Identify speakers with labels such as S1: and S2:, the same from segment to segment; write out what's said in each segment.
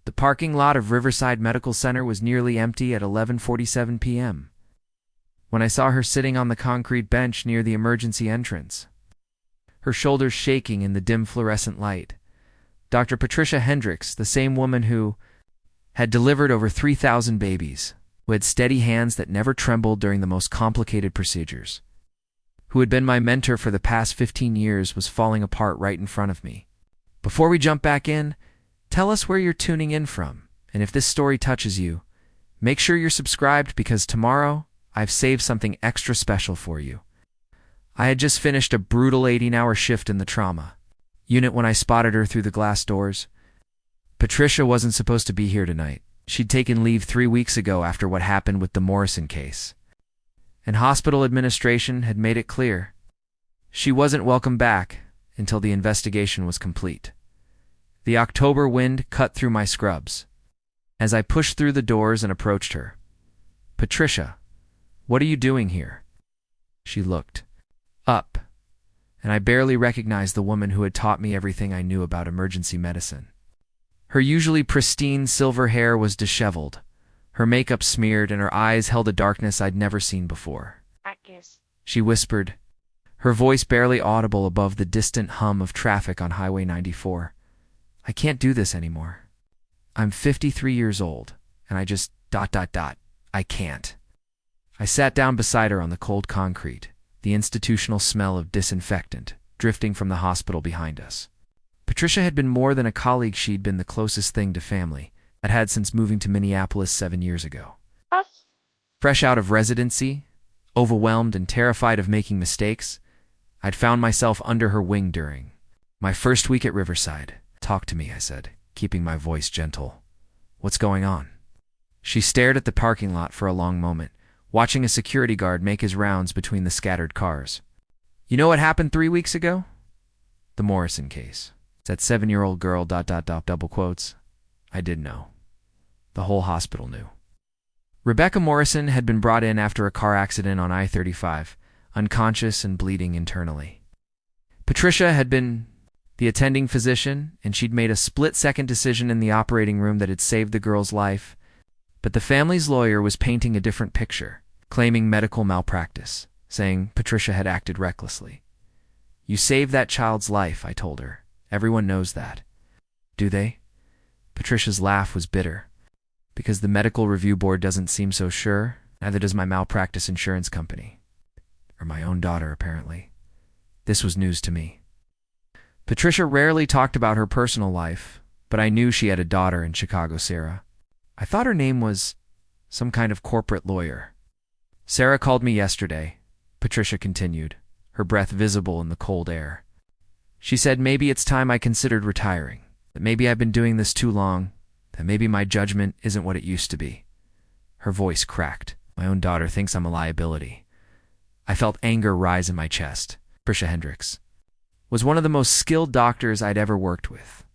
S1: The parking lot of Riverside Medical Center was nearly empty at 11:47 p.m. when I saw her sitting on the concrete bench near the emergency entrance, her shoulders shaking in the dim fluorescent light. Dr. Patricia Hendricks, the same woman who had delivered over 3,000 babies, who had steady hands that never trembled during the most complicated procedures, who had been my mentor for the past 15 years, was falling apart right in front of me. Before we jump back in, tell us where you're tuning in from, and if this story touches you, make sure you're subscribed because tomorrow I've saved something extra special for you. I had just finished a brutal 18-hour shift in the trauma unit when I spotted her through the glass doors. Patricia wasn't supposed to be here tonight. She'd taken leave 3 weeks ago after what happened with the Morrison case, and hospital administration had made it clear she wasn't welcome back until the investigation was complete. The October wind cut through my scrubs as I pushed through the doors and approached her. "Patricia, what are you doing here?" She looked up, and I barely recognized the woman who had taught me everything I knew about emergency medicine. Her usually pristine silver hair was disheveled, her makeup smeared, and her eyes held a darkness I'd never seen before. She whispered, her voice barely audible above the distant hum of traffic on Highway 94. "I can't do this anymore. I'm 53 years old, and I just ... I can't." I sat down beside her on the cold concrete, the institutional smell of disinfectant drifting from the hospital behind us. Patricia had been more than a colleague. She'd been the closest thing to family I'd had since moving to Minneapolis 7 years ago. Fresh out of residency, overwhelmed and terrified of making mistakes, I'd found myself under her wing during my first week at Riverside. "Talk to me," I said, keeping my voice gentle. "What's going on?" She stared at the parking lot for a long moment, watching a security guard make his rounds between the scattered cars. "You know what happened 3 weeks ago? The Morrison case. That 7-year-old girl ... double quotes. I didn't know. The whole hospital knew. Rebecca Morrison had been brought in after a car accident on I-35, unconscious and bleeding internally. Patricia had been the attending physician, and she'd made a split-second decision in the operating room that had saved the girl's life. But the family's lawyer was painting a different picture, claiming medical malpractice, saying Patricia had acted recklessly. "You saved that child's life," I told her. "Everyone knows that." "Do they?" Patricia's laugh was bitter. "Because the medical review board doesn't seem so sure, neither does my malpractice insurance company. Or my own daughter, apparently." This was news to me. Patricia rarely talked about her personal life, but I knew she had a daughter in Chicago, Sarah. I thought her name was some kind of corporate lawyer. "Sarah called me yesterday," Patricia continued, her breath visible in the cold air. "She said maybe it's time I considered retiring, that maybe I've been doing this too long, that maybe my judgment isn't what it used to be." Her voice cracked. "My own daughter thinks I'm a liability." I felt anger rise in my chest. Patricia Hendricks was one of the most skilled doctors I'd ever worked with.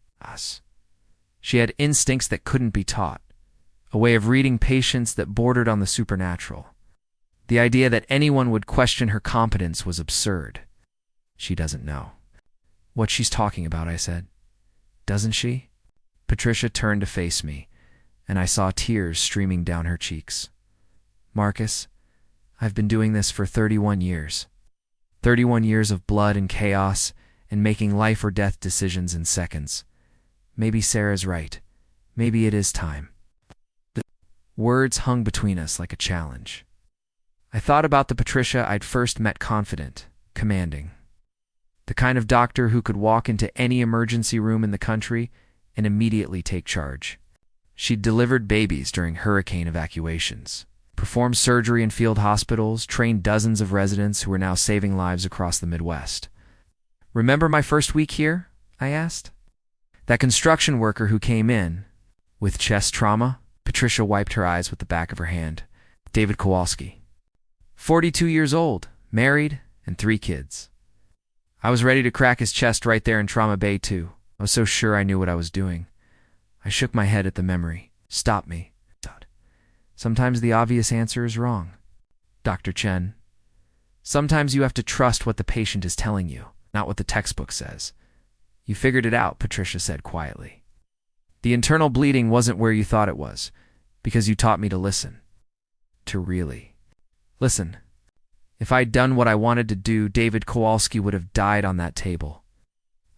S1: She had instincts that couldn't be taught, a way of reading patients that bordered on the supernatural. The idea that anyone would question her competence was absurd. "She doesn't know what she's talking about," I said. "Doesn't she?" Patricia turned to face me, and I saw tears streaming down her cheeks. "Marcus, I've been doing this for 31 years. 31 years of blood and chaos and making life or death decisions in seconds. Maybe Sarah's right. Maybe it is time." The words hung between us like a challenge. I thought about the Patricia I'd first met, confident, commanding. The kind of doctor who could walk into any emergency room in the country and immediately take charge. She'd delivered babies during hurricane evacuations, performed surgery in field hospitals, trained dozens of residents who were now saving lives across the Midwest. "Remember my first week here?" I asked. "That construction worker who came in with chest trauma?" Patricia wiped her eyes with the back of her hand. "David Kowalski. 42 years old, married, and 3 kids. I was ready to crack his chest right there in Trauma Bay, too. I was so sure I knew what I was doing." I shook my head at the memory. "Stop me." "Sometimes the obvious answer is wrong, Dr. Chen. Sometimes you have to trust what the patient is telling you, not what the textbook says." "You figured it out," Patricia said quietly. The internal bleeding wasn't where you thought it was, because you taught me to listen. To really listen. If I'd done what I wanted to do, David Kowalski would have died on that table.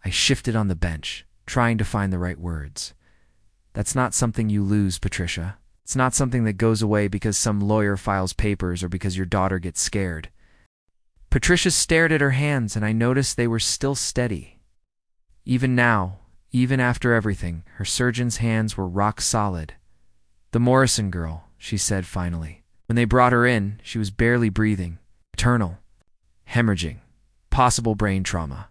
S1: I shifted on the bench, trying to find the right words. That's not something you lose, Patricia. It's not something that goes away because some lawyer files papers or because your daughter gets scared. Patricia stared at her hands, and I noticed they were still steady. Even now, even after everything, her surgeon's hands were rock solid. "The Morrison girl," she said finally. When they brought her in, she was barely breathing. Internal, hemorrhaging, possible brain trauma.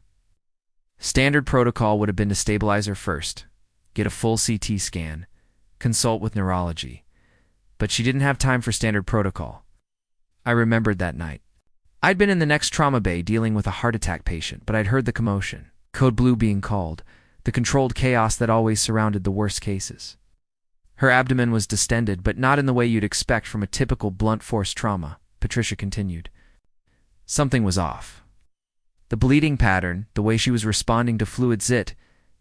S1: Standard protocol would have been to stabilize her first, get a full CT scan, consult with neurology. But she didn't have time for standard protocol. I remembered that night. I'd been in the next trauma bay dealing with a heart attack patient, but I'd heard the commotion, code blue being called, the controlled chaos that always surrounded the worst cases. Her abdomen was distended, but not in the way you'd expect from a typical blunt force trauma, Patricia continued. Something was off. The bleeding pattern, the way she was responding to fluid zit,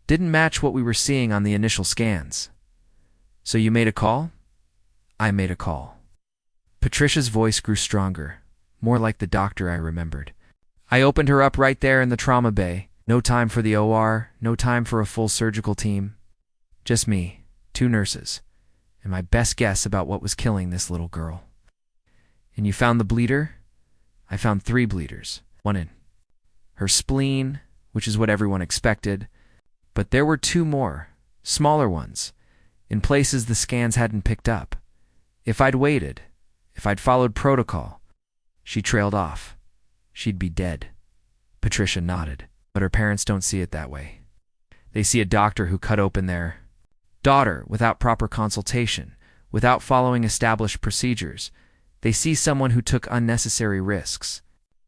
S1: didn't match what we were seeing on the initial scans. "So you made a call?" "I made a call." Patricia's voice grew stronger, more like the doctor I remembered. "I opened her up right there in the trauma bay. No time for the OR, no time for a full surgical team. Just me, 2 nurses, and my best guess about what was killing this little girl." "And you found the bleeder?" "I found 3 bleeders, 1 in her spleen, which is what everyone expected, but there were 2 more, smaller ones, in places the scans hadn't picked up. If I'd waited, if I'd followed protocol, she trailed off. She'd be dead." Patricia nodded, but her parents don't see it that way. They see a doctor who cut open their daughter without proper consultation, without following established procedures. They see someone who took unnecessary risks.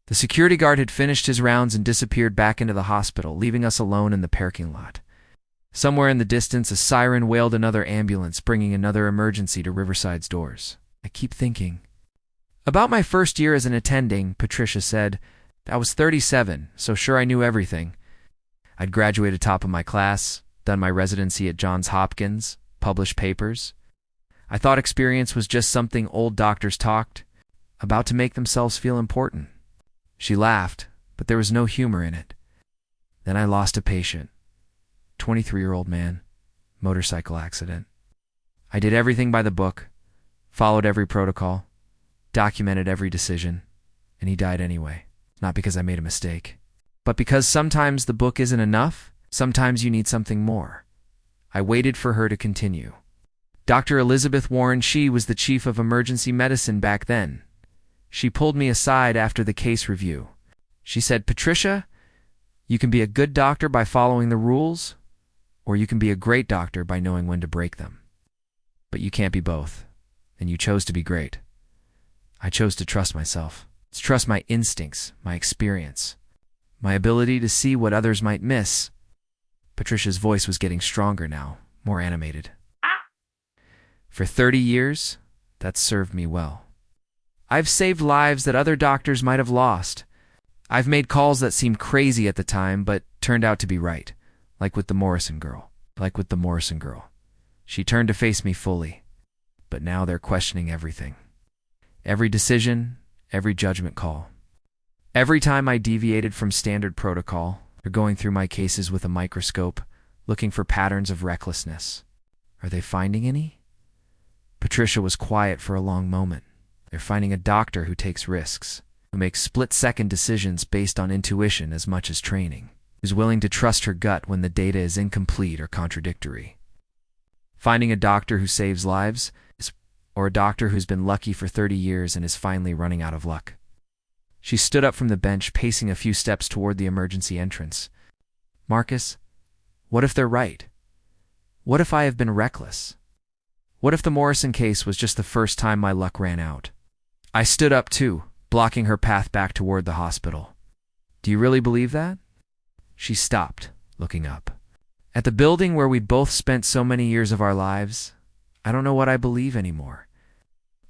S1: The security guard had finished his rounds and disappeared back into the hospital, leaving us alone in the parking lot. Somewhere in the distance, a siren wailed another ambulance, bringing another emergency to Riverside's doors. I keep thinking. "About my first year as an attending," Patricia said. "I was 37, so sure I knew everything. I'd graduated top of my class, done my residency at Johns Hopkins, published papers. I thought experience was just something old doctors talked about to make themselves feel important." She laughed, but there was no humor in it. "Then I lost a patient. 23-year-old man, motorcycle accident. I did everything by the book, followed every protocol, documented every decision, and he died anyway. Not because I made a mistake, but because sometimes the book isn't enough, sometimes you need something more." I waited for her to continue. "Dr. Elizabeth Warren, she was the chief of emergency medicine back then. She pulled me aside after the case review. She said, 'Patricia, you can be a good doctor by following the rules, or you can be a great doctor by knowing when to break them. But you can't be both, and you chose to be great.' I chose to trust myself, to trust my instincts, my experience, my ability to see what others might miss." Patricia's voice was getting stronger now, more animated. "For 30 years, that's served me well. I've saved lives that other doctors might have lost. I've made calls that seemed crazy at the time, but turned out to be right, like with the Morrison girl. She turned to face me fully, but now they're questioning everything. Every decision, every judgment call. Every time I deviated from standard protocol, they're going through my cases with a microscope, looking for patterns of recklessness. Are they finding any?" Patricia was quiet for a long moment. "They're finding a doctor who takes risks, who makes split-second decisions based on intuition as much as training, who's willing to trust her gut when the data is incomplete or contradictory. Finding a doctor who saves lives, or a doctor who's been lucky for 30 years and is finally running out of luck." She stood up from the bench, pacing a few steps toward the emergency entrance. "Marcus, what if they're right? What if I have been reckless? What if the Morrison case was just the first time my luck ran out?" I stood up too, blocking her path back toward the hospital. "Do you really believe that?" She stopped, looking up. "At the building where we'd both spent so many years of our lives, I don't know what I believe anymore.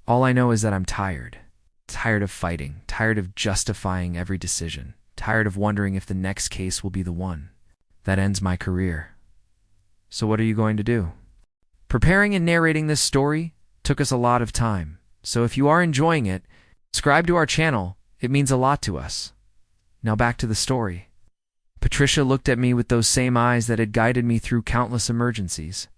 S1: All I know is that I'm tired. Tired of fighting, tired of justifying every decision, tired of wondering if the next case will be the one that ends my career. So what are you going to do?" Preparing and narrating this story took us a lot of time, so if you are enjoying it, subscribe to our channel. It means a lot to us. Now back to the story. Patricia looked at me with those same eyes that had guided me through countless emergencies.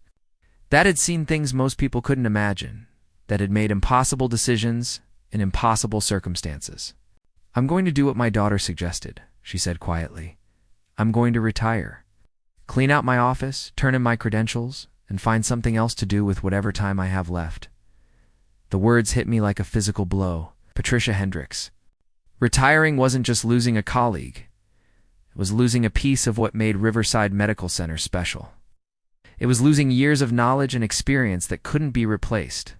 S1: That had seen things most people couldn't imagine, that had made impossible decisions in impossible circumstances. "I'm going to do what my daughter suggested," she said quietly. "I'm going to retire. Clean out my office, turn in my credentials, and find something else to do with whatever time I have left." The words hit me like a physical blow. Patricia Hendricks. Retiring wasn't just losing a colleague. It was losing a piece of what made Riverside Medical Center special. It was losing years of knowledge and experience that couldn't be replaced.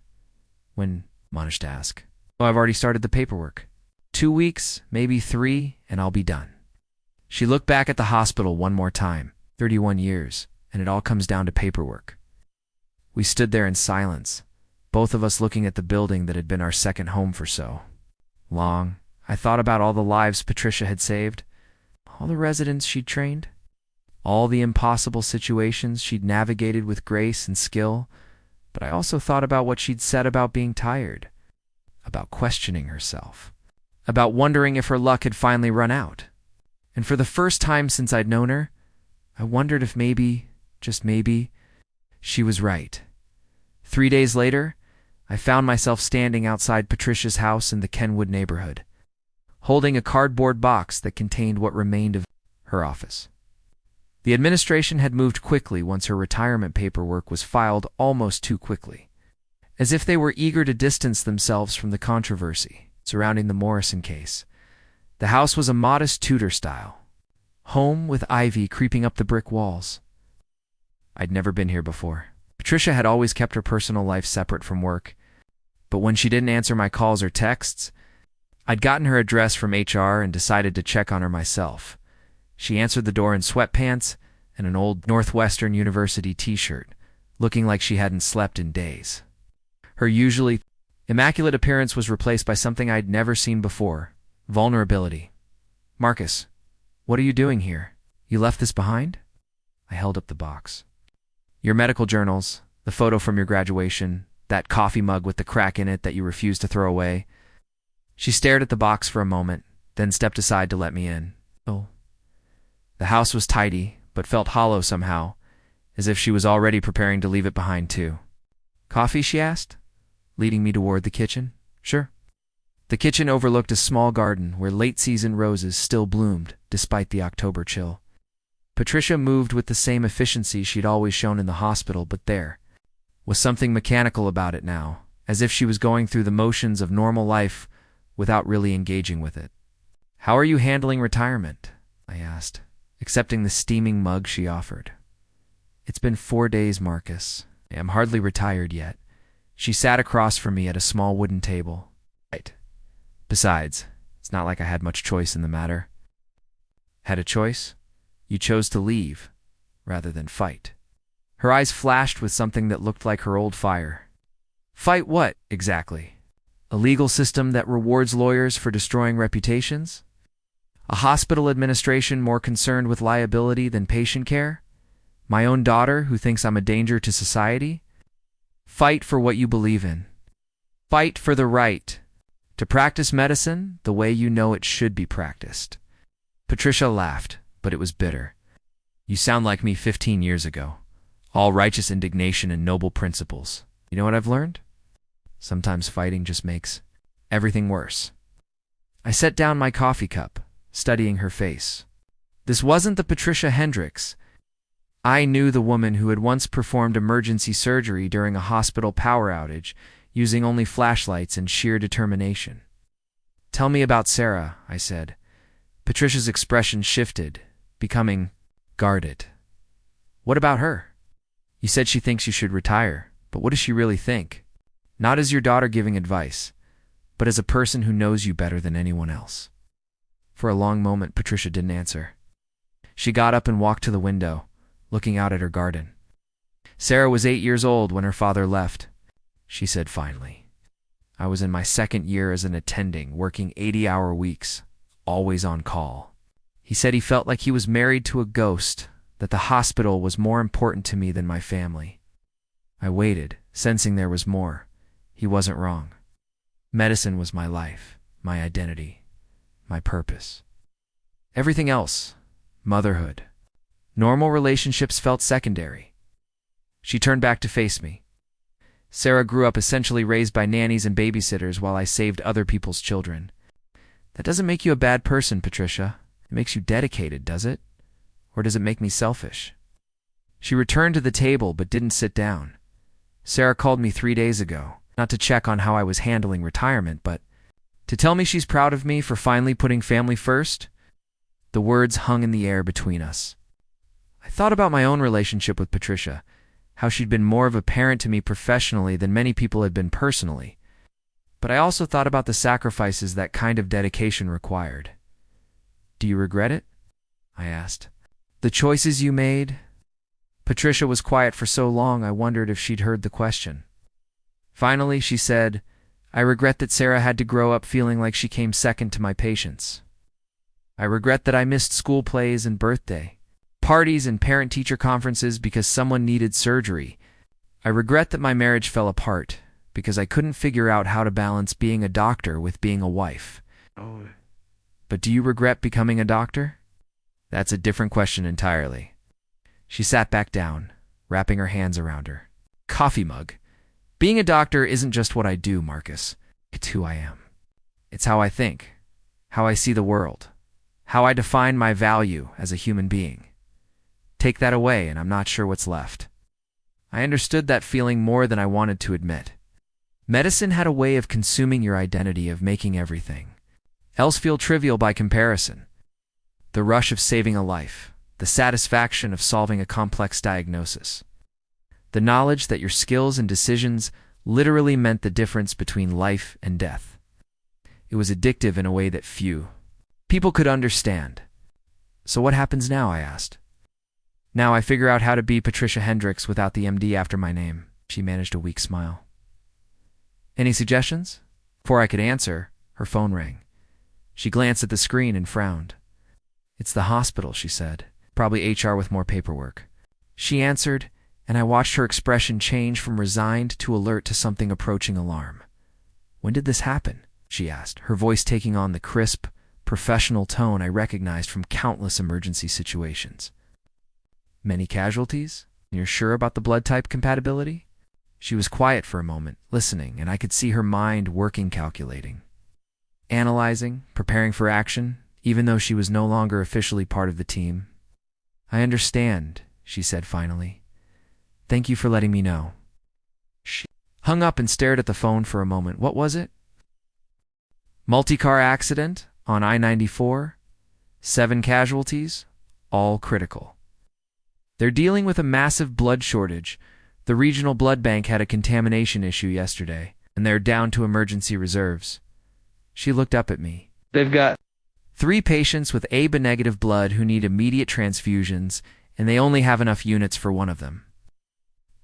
S1: When, managed to ask, "Oh, I've already started the paperwork. 2 weeks, maybe 3, and I'll be done." She looked back at the hospital one more time. 31 years, and it all comes down to paperwork. We stood there in silence, both of us looking at the building that had been our second home for so long. I thought about all the lives Patricia had saved, all the residents she'd trained, all the impossible situations she'd navigated with grace and skill, but I also thought about what she'd said about being tired, about questioning herself, about wondering if her luck had finally run out. And for the first time since I'd known her, I wondered if maybe, just maybe, she was right. 3 days later, I found myself standing outside Patricia's house in the Kenwood neighborhood, holding a cardboard box that contained what remained of her office. The administration had moved quickly once her retirement paperwork was filed, almost too quickly, as if they were eager to distance themselves from the controversy surrounding the Morrison case. The house was a modest Tudor style home with ivy creeping up the brick walls. I'd never been here before. Patricia had always kept her personal life separate from work, but when she didn't answer my calls or texts, I'd gotten her address from HR and decided to check on her myself. She answered the door in sweatpants and an old Northwestern University t-shirt, looking like she hadn't slept in days. Her usually immaculate appearance was replaced by something I'd never seen before: vulnerability. "Marcus, what are you doing here? You left this behind?" I held up the box. "Your medical journals, the photo from your graduation, that coffee mug with the crack in it that you refused to throw away." She stared at the box for a moment, then stepped aside to let me in. Oh. The house was tidy, but felt hollow somehow, as if she was already preparing to leave it behind too. "Coffee?" she asked, leading me toward the kitchen. "Sure." The kitchen overlooked a small garden where late-season roses still bloomed despite the October chill. Patricia moved with the same efficiency she'd always shown in the hospital, but there was something mechanical about it now, as if she was going through the motions of normal life without really engaging with it. "How are you handling retirement?" I asked, accepting the steaming mug she offered. "It's been 4 days, Marcus. I'm hardly retired yet." She sat across from me at a small wooden table. "Right. Besides, it's not like I had much choice in the matter." "Had a choice? You chose to leave, rather than fight." Her eyes flashed with something that looked like her old fire. "Fight what, exactly? A legal system that rewards lawyers for destroying reputations? A hospital administration more concerned with liability than patient care? My own daughter who thinks I'm a danger to society? Fight for what you believe in. Fight for the right to practice medicine the way you know it should be practiced." Patricia laughed, but it was bitter. "You sound like me 15 years ago. All righteous indignation and noble principles. You know what I've learned? Sometimes fighting just makes everything worse." I set down my coffee cup, studying her face. This wasn't the Patricia Hendricks I knew, the woman who had once performed emergency surgery during a hospital power outage, using only flashlights and sheer determination. "Tell me about Sarah," I said. Patricia's expression shifted, becoming guarded. "What about her? You said she thinks you should retire, but what does she really think? Not as your daughter giving advice, but as a person who knows you better than anyone else." For a long moment, Patricia didn't answer. She got up and walked to the window, looking out at her garden. "Sarah was 8 years old when her father left," she said finally. "I was in my second year as an attending, working 80-hour weeks, always on call. He said he felt like he was married to a ghost, that the hospital was more important to me than my family. I waited, sensing there was more. He wasn't wrong. Medicine was my life, my identity, my purpose. Everything else, motherhood, normal relationships, felt secondary. She turned back to face me. Sarah grew up essentially raised by nannies and babysitters while I saved other people's children. That doesn't make you a bad person, Patricia. It makes you dedicated, does it? Or does it make me selfish? She returned to the table but didn't sit down. Sarah called me 3 days ago, not to check on how I was handling retirement, but to tell me she's proud of me for finally putting family first. The words hung in the air between us. I thought about my own relationship with Patricia, how she'd been more of a parent to me professionally than many people had been personally. But I also thought about the sacrifices that kind of dedication required. Do you regret it? I asked. The choices you made? Patricia was quiet for so long I wondered if she'd heard the question. Finally, she said, I regret that Sarah had to grow up feeling like she came second to my patients. I regret that I missed school plays and birthday parties and parent-teacher conferences because someone needed surgery. I regret that my marriage fell apart because I couldn't figure out how to balance being a doctor with being a wife. But do you regret becoming a doctor? That's a different question entirely. She sat back down, wrapping her hands around her coffee mug. Being a doctor isn't just what I do, Marcus. It's who I am. It's how I think, how I see the world, how I define my value as a human being. Take that away and I'm not sure what's left. I understood that feeling more than I wanted to admit. Medicine had a way of consuming your identity, of making everything else feel trivial by comparison. The rush of saving a life, the satisfaction of solving a complex diagnosis, the knowledge that your skills and decisions literally meant the difference between life and death. It was addictive in a way that few people could understand. So what happens now? I asked. Now I figure out how to be Patricia Hendricks without the MD after my name. She managed a weak smile. Any suggestions? Before I could answer, her phone rang. She glanced at the screen and frowned. It's the hospital, she said. Probably HR with more paperwork. She answered, and I watched her expression change from resigned to alert to something approaching alarm. When did this happen? She asked, her voice taking on the crisp, professional tone I recognized from countless emergency situations. Many casualties? You're sure about the blood type compatibility? She was quiet for a moment, listening, and I could see her mind working, calculating, analyzing, preparing for action, even though she was no longer officially part of the team. I understand, she said finally. Thank you for letting me know. She hung up and stared at the phone for a moment. What was it? Multi-car accident on I-94, 7 casualties, all critical. They're dealing with a massive blood shortage. The regional blood bank had a contamination issue yesterday, and they're down to emergency reserves. She looked up at me. They've got 3 patients with AB-negative blood who need immediate transfusions, and they only have enough units for one of them.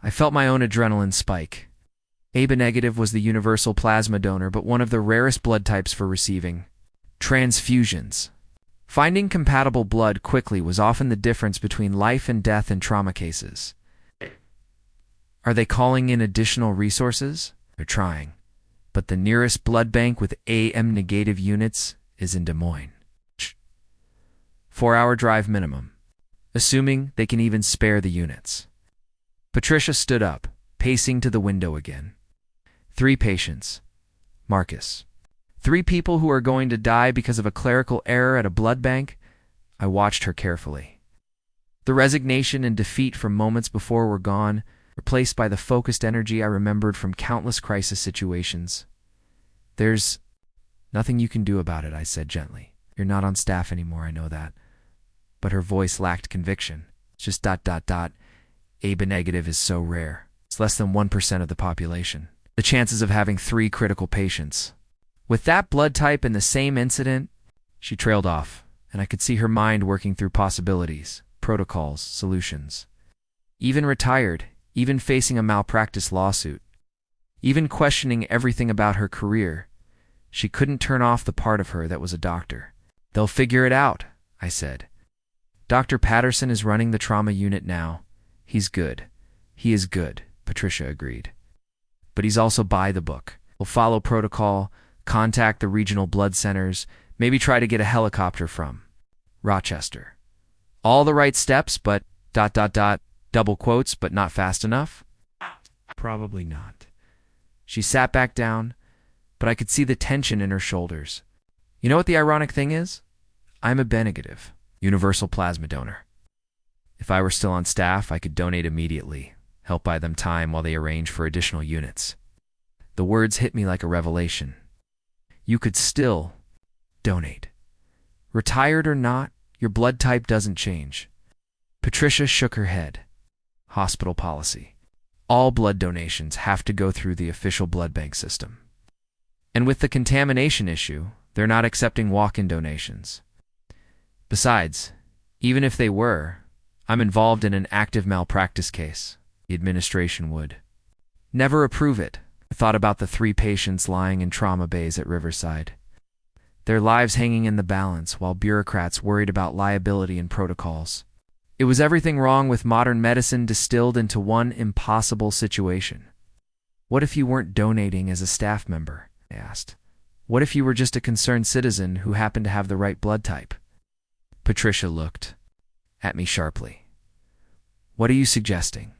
S1: I felt my own adrenaline spike. AB-negative was the universal plasma donor, but one of the rarest blood types for receiving transfusions. Finding compatible blood quickly was often the difference between life and death in trauma cases. Are they calling in additional resources? They're trying. But the nearest blood bank with AM-negative units is in Des Moines. 4-hour drive minimum, assuming they can even spare the units. Patricia stood up, pacing to the window again. 3 patients. Marcus. 3 people who are going to die because of a clerical error at a blood bank? I watched her carefully. The resignation and defeat from moments before were gone, replaced by the focused energy I remembered from countless crisis situations. There's nothing you can do about it, I said gently. You're not on staff anymore, I know that. But her voice lacked conviction. It's just ... AB-negative is so rare. It's less than 1% of the population. The chances of having 3 critical patients with that blood type in the same incident. She trailed off, and I could see her mind working through possibilities, protocols, solutions. Even retired, even facing a malpractice lawsuit, even questioning everything about her career, she couldn't turn off the part of her that was a doctor. They'll figure it out, I said. Dr. Patterson is running the trauma unit now. He's good. He is good, Patricia agreed. But he's also by the book. We'll follow protocol, contact the regional blood centers, maybe try to get a helicopter from Rochester. All the right steps, but ... double quotes, but not fast enough? Probably not. She sat back down, but I could see the tension in her shoulders. You know what the ironic thing is? I'm a B negative, universal plasma donor. If I were still on staff, I could donate immediately, help buy them time while they arrange for additional units. The words hit me like a revelation. You could still donate. Retired or not, your blood type doesn't change. Patricia shook her head. Hospital policy. All blood donations have to go through the official blood bank system. And with the contamination issue, they're not accepting walk-in donations. Besides, even if they were, I'm involved in an active malpractice case. The administration would never approve it. I thought about the 3 patients lying in trauma bays at Riverside. Their lives hanging in the balance while bureaucrats worried about liability and protocols. It was everything wrong with modern medicine distilled into one impossible situation. What if you weren't donating as a staff member? I asked. What if you were just a concerned citizen who happened to have the right blood type? Patricia looked at me sharply. What are you suggesting?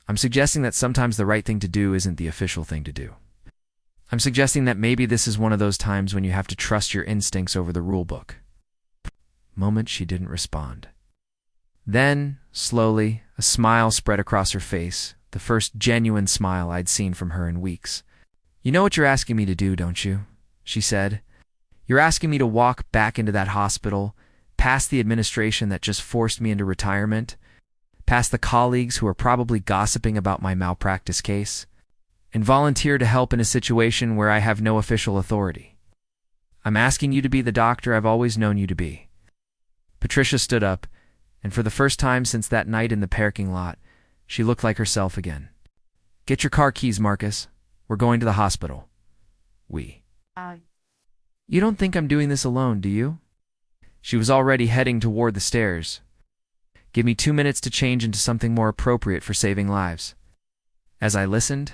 S1: I'm suggesting that sometimes the right thing to do isn't the official thing to do. I'm suggesting that maybe this is one of those times when you have to trust your instincts over the rule book. Moment she didn't respond. Then, slowly, a smile spread across her face, the first genuine smile I'd seen from her in weeks. You know what you're asking me to do, don't you? She said. You're asking me to walk back into that hospital, past the administration that just forced me into retirement, past the colleagues who are probably gossiping about my malpractice case, and volunteer to help in a situation where I have no official authority. I'm asking you to be the doctor I've always known you to be. Patricia stood up, and for the first time since that night in the parking lot, she looked like herself again. Get your car keys, Marcus. We're going to the hospital. You don't think I'm doing this alone, do you? She was already heading toward the stairs. Give me 2 minutes to change into something more appropriate for saving lives. As I listened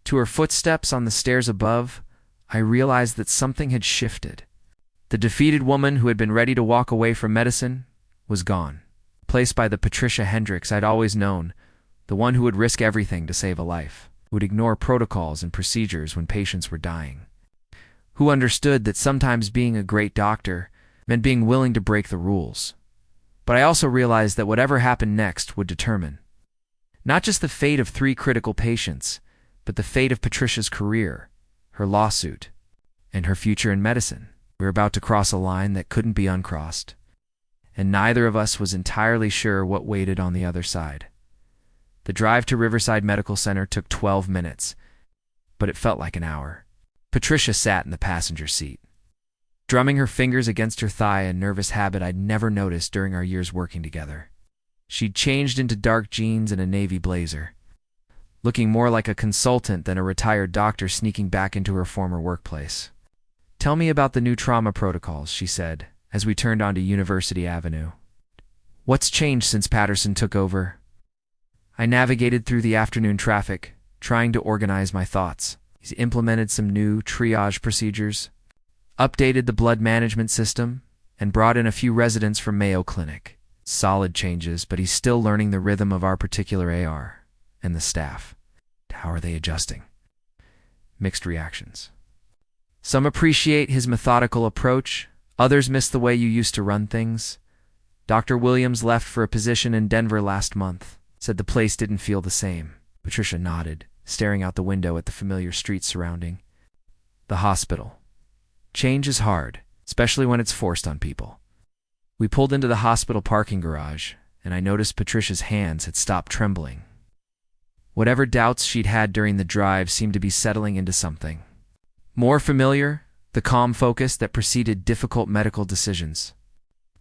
S1: to her footsteps on the stairs above, I realized that something had shifted. The defeated woman who had been ready to walk away from medicine was gone, replaced by the Patricia Hendricks I'd always known, the one who would risk everything to save a life, who would ignore protocols and procedures when patients were dying, who understood that sometimes being a great doctor meant being willing to break the rules. But I also realized that whatever happened next would determine not just the fate of 3 critical patients, but the fate of Patricia's career, her lawsuit, and her future in medicine. We were about to cross a line that couldn't be uncrossed, and neither of us was entirely sure what waited on the other side. The drive to Riverside Medical Center took 12 minutes, but it felt like an hour. Patricia sat in the passenger seat, drumming her fingers against her thigh, a nervous habit I'd never noticed during our years working together. She'd changed into dark jeans and a navy blazer, looking more like a consultant than a retired doctor sneaking back into her former workplace. Tell me about the new trauma protocols, she said, as we turned onto University Avenue. What's changed since Patterson took over? I navigated through the afternoon traffic, trying to organize my thoughts. He's implemented some new triage procedures, updated the blood management system, and brought in a few residents from Mayo Clinic. Solid changes, but he's still learning the rhythm of our particular AR and the staff. How are they adjusting? Mixed reactions. Some appreciate his methodical approach, others miss the way you used to run things. Dr. Williams left for a position in Denver last month, said the place didn't feel the same. Patricia nodded, staring out the window at the familiar streets surrounding. The hospital. Change is hard, especially when it's forced on people. We pulled into the hospital parking garage, and I noticed Patricia's hands had stopped trembling. Whatever doubts she'd had during the drive seemed to be settling into something more familiar, the calm focus that preceded difficult medical decisions.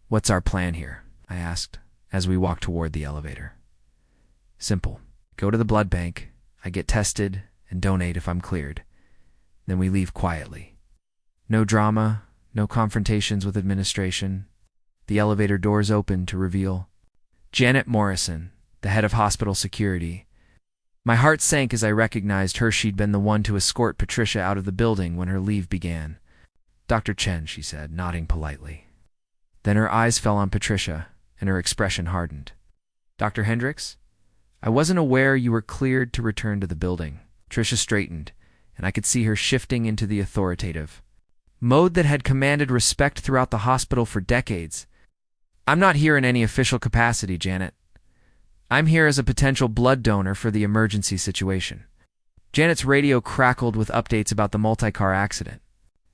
S1: What's our plan here? I asked, as we walked toward the elevator. Simple. Go to the blood bank, I get tested, and donate if I'm cleared. Then we leave quietly. No drama, no confrontations with administration. The elevator doors open to reveal Janet Morrison, the head of hospital security, My heart sank as I recognized her. She'd been the one to escort Patricia out of the building when her leave began. "Dr. Chen," she said, nodding politely. Then her eyes fell on Patricia, and her expression hardened. "Dr. Hendricks? I wasn't aware you were cleared to return to the building." Patricia straightened, and I could see her shifting into the authoritative mode that had commanded respect throughout the hospital for decades. "I'm not here in any official capacity, Janet. I'm here as a potential blood donor for the emergency situation." Janet's radio crackled with updates about the multi-car accident,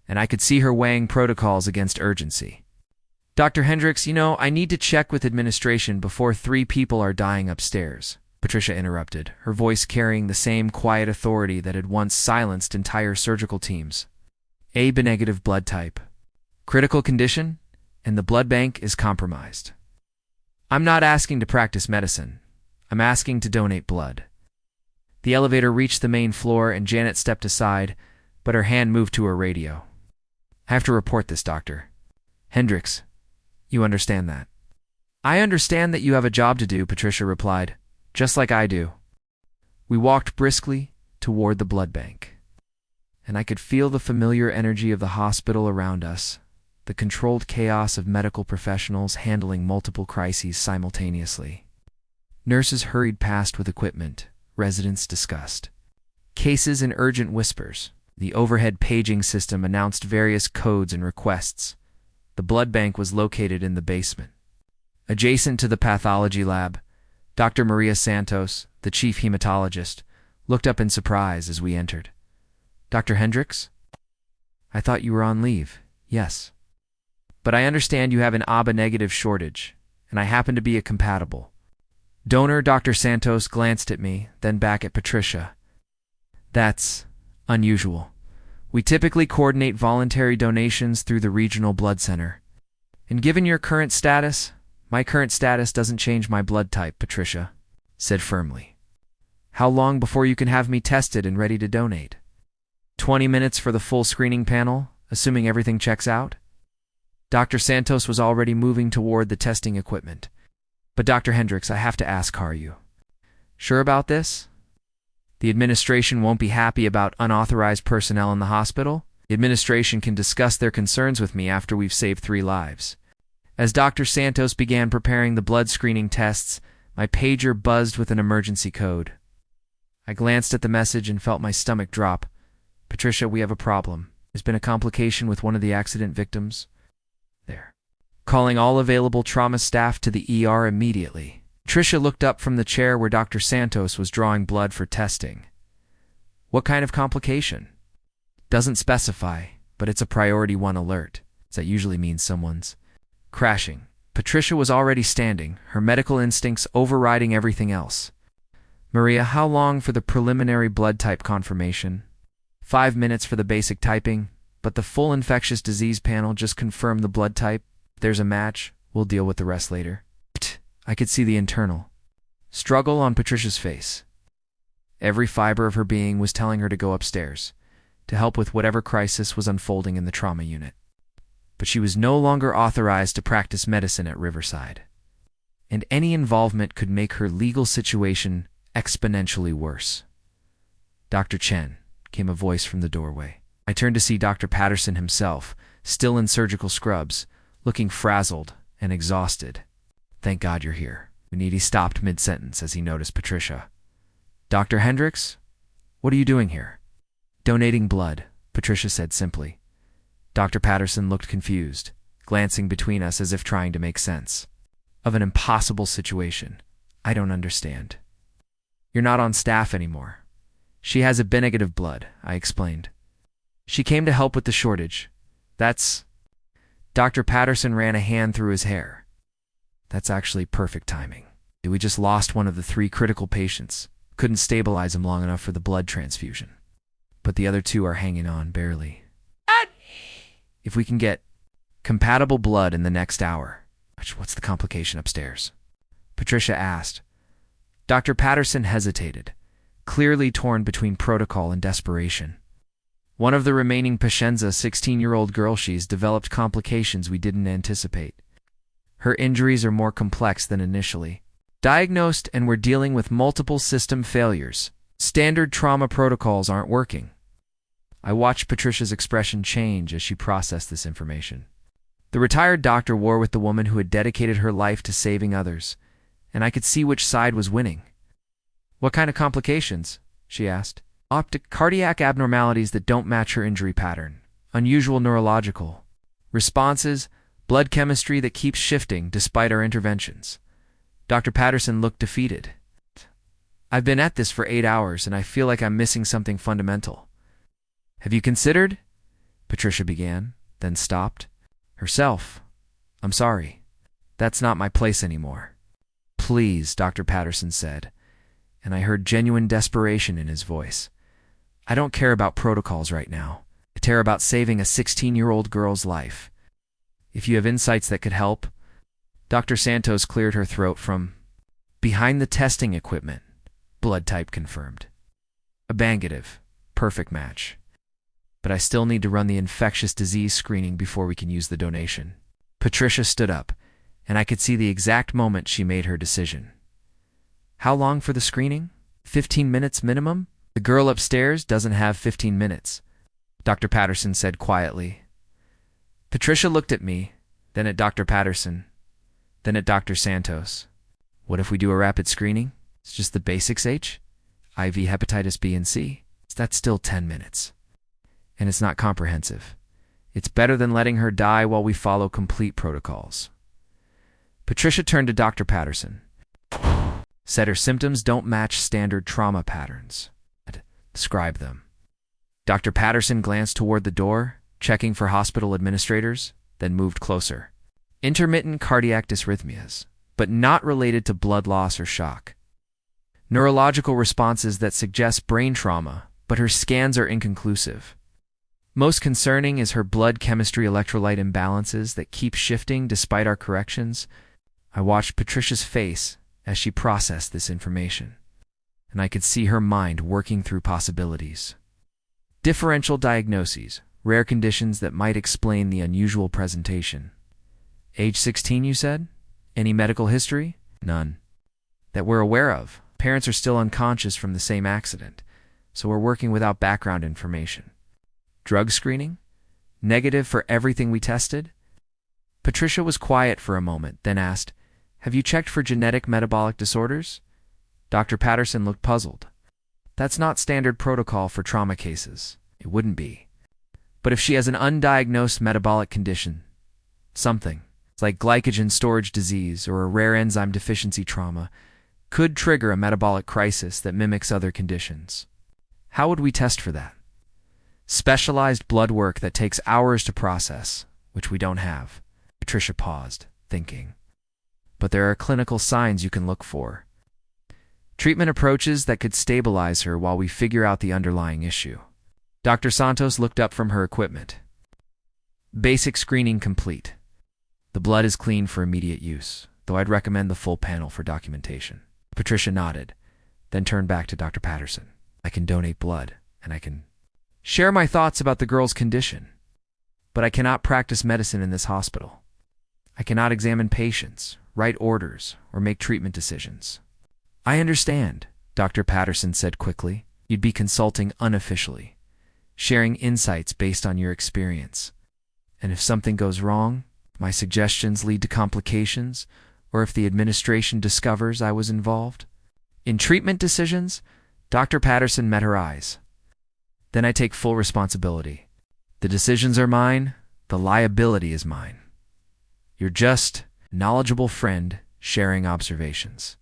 S1: and I could see her weighing protocols against urgency. "Dr. Hendricks, I need to check with administration before 3 people are dying upstairs," Patricia interrupted, her voice carrying the same quiet authority that had once silenced entire surgical teams. "A-negative blood type. Critical condition, and the blood bank is compromised. I'm not asking to practice medicine. I'm asking to donate blood." The elevator reached the main floor and Janet stepped aside, but her hand moved to her radio. "I have to report this, Dr. Hendricks. You understand that?" "I understand that you have a job to do," Patricia replied, "just like I do." We walked briskly toward the blood bank, and I could feel the familiar energy of the hospital around us, the controlled chaos of medical professionals handling multiple crises simultaneously. Nurses hurried past with equipment, residents discussed cases in urgent whispers. The overhead paging system announced various codes and requests. The blood bank was located in the basement. Adjacent to the pathology lab, Dr. Maria Santos, the chief hematologist, looked up in surprise as we entered. "Dr. Hendricks? I thought you were on leave." "Yes. But I understand you have an AB-negative shortage, and I happen to be a compatible donor." Dr. Santos glanced at me, then back at Patricia. "That's unusual. We typically coordinate voluntary donations through the regional blood center. And given your current status, my current status doesn't change my blood type," Patricia said firmly. "How long before you can have me tested and ready to donate?" 20 minutes for the full screening panel, assuming everything checks out." Dr. Santos was already moving toward the testing equipment. "But Dr. Hendricks, I have to ask, are you sure about this? The administration won't be happy about unauthorized personnel in the hospital. The administration can discuss their concerns with me after we've saved 3 lives." As Dr. Santos began preparing the blood screening tests, my pager buzzed with an emergency code. I glanced at the message and felt my stomach drop. "Patricia, we have a problem. There's been a complication with one of the accident victims. They're calling all available trauma staff to the ER immediately." Patricia looked up from the chair where Dr. Santos was drawing blood for testing. "What kind of complication?" "Doesn't specify, but it's a priority 1 alert. That usually means someone's crashing." Patricia was already standing, her medical instincts overriding everything else. "Maria, how long for the preliminary blood type confirmation?" 5 minutes for the basic typing, but the full infectious disease panel just confirmed the blood type. If there's a match, we'll deal with the rest later." I could see the internal struggle on Patricia's face. Every fiber of her being was telling her to go upstairs, to help with whatever crisis was unfolding in the trauma unit. But she was no longer authorized to practice medicine at Riverside, and any involvement could make her legal situation exponentially worse. "Dr. Chen," came a voice from the doorway. I turned to see Dr. Patterson himself, still in surgical scrubs, looking frazzled and exhausted. "Thank God you're here." He stopped mid-sentence as he noticed Patricia. "Dr. Hendricks, what are you doing here?" "Donating blood," Patricia said simply. Dr. Patterson looked confused, glancing between us as if trying to make sense of an impossible situation. "I don't understand." "You're not on staff anymore. She has AB-negative blood," I explained. "She came to help with the shortage. That's..." Dr. Patterson ran a hand through his hair. "That's actually perfect timing. We just lost one of the 3 critical patients. Couldn't stabilize him long enough for the blood transfusion. But the other 2 are hanging on, barely. If we can get compatible blood in the next hour..." "What's the complication upstairs?" Patricia asked. Dr. Patterson hesitated, clearly torn between protocol and desperation. "One of the remaining patients, a 16-year-old girl, she's developed complications we didn't anticipate. Her injuries are more complex than initially diagnosed, and we're dealing with multiple system failures," Standard trauma protocols aren't working. I watched Patricia's expression change as she processed this information. The retired doctor wore with the woman who had dedicated her life to saving others, and I could see which side was winning. "What kind of complications?" she asked. "Cardiac abnormalities that don't match her injury pattern, unusual neurological responses, blood chemistry that keeps shifting despite our interventions." Dr. Patterson looked defeated. "I've been at this for 8 hours, and I feel like I'm missing something fundamental." "Have you considered?" Patricia began, then stopped. "Herself. I'm sorry. That's not my place anymore." "Please," Dr. Patterson said, and I heard genuine desperation in his voice. "I don't care about protocols right now. I care about saving a 16-year-old girl's life. If you have insights that could help." Dr. Santos cleared her throat from behind the testing equipment. Blood type confirmed. A negative. Perfect match. But I still need to run the infectious disease screening before we can use the donation. Patricia stood up, and I could see the exact moment she made her decision. "How long for the screening? 15 minutes minimum?" "The girl upstairs doesn't have 15 minutes," Dr. Patterson said quietly. Patricia looked at me, then at Dr. Patterson, then at Dr. Santos. "What if we do a rapid screening? It's just the basics, IV hepatitis B and C. That's still 10 minutes. And it's not comprehensive. It's better than letting her die while we follow complete protocols." Patricia turned to Dr. Patterson. Said her symptoms don't match standard trauma patterns. Describe them. Dr. Patterson glanced toward the door, checking for hospital administrators, then moved closer. "Intermittent cardiac dysrhythmias, but not related to blood loss or shock. Neurological responses that suggest brain trauma, but her scans are inconclusive. Most concerning is her blood chemistry electrolyte imbalances that keep shifting despite our corrections." I watched Patricia's face as she processed this information, and I could see her mind working through possibilities. Differential diagnoses, rare conditions that might explain the unusual presentation. "Age 16, you said? Any medical history?" "None. That we're aware of. Parents are still unconscious from the same accident, so we're working without background information." "Drug screening? Negative for everything we tested?" Patricia was quiet for a moment, then asked, "Have you checked for genetic metabolic disorders?" Dr. Patterson looked puzzled. "That's not standard protocol for trauma cases. It wouldn't be. But if she has an undiagnosed metabolic condition, something like glycogen storage disease or a rare enzyme deficiency trauma, could trigger a metabolic crisis that mimics other conditions. How would we test for that? Specialized blood work that takes hours to process, which we don't have." Patricia paused, thinking. "But there are clinical signs you can look for. Treatment approaches that could stabilize her while we figure out the underlying issue." Dr. Santos looked up from her equipment. "Basic screening complete. The blood is clean for immediate use, though I'd recommend the full panel for documentation." Patricia nodded, then turned back to Dr. Patterson. "I can donate blood, and I can share my thoughts about the girl's condition. But I cannot practice medicine in this hospital. I cannot examine patients, write orders, or make treatment decisions." "I understand," Dr. Patterson said quickly. "You'd be consulting unofficially, sharing insights based on your experience. And if something goes wrong, my suggestions lead to complications, or if the administration discovers I was involved in treatment decisions," Dr. Patterson met her eyes. "Then I take full responsibility. The decisions are mine, the liability is mine. You're just a knowledgeable friend sharing observations."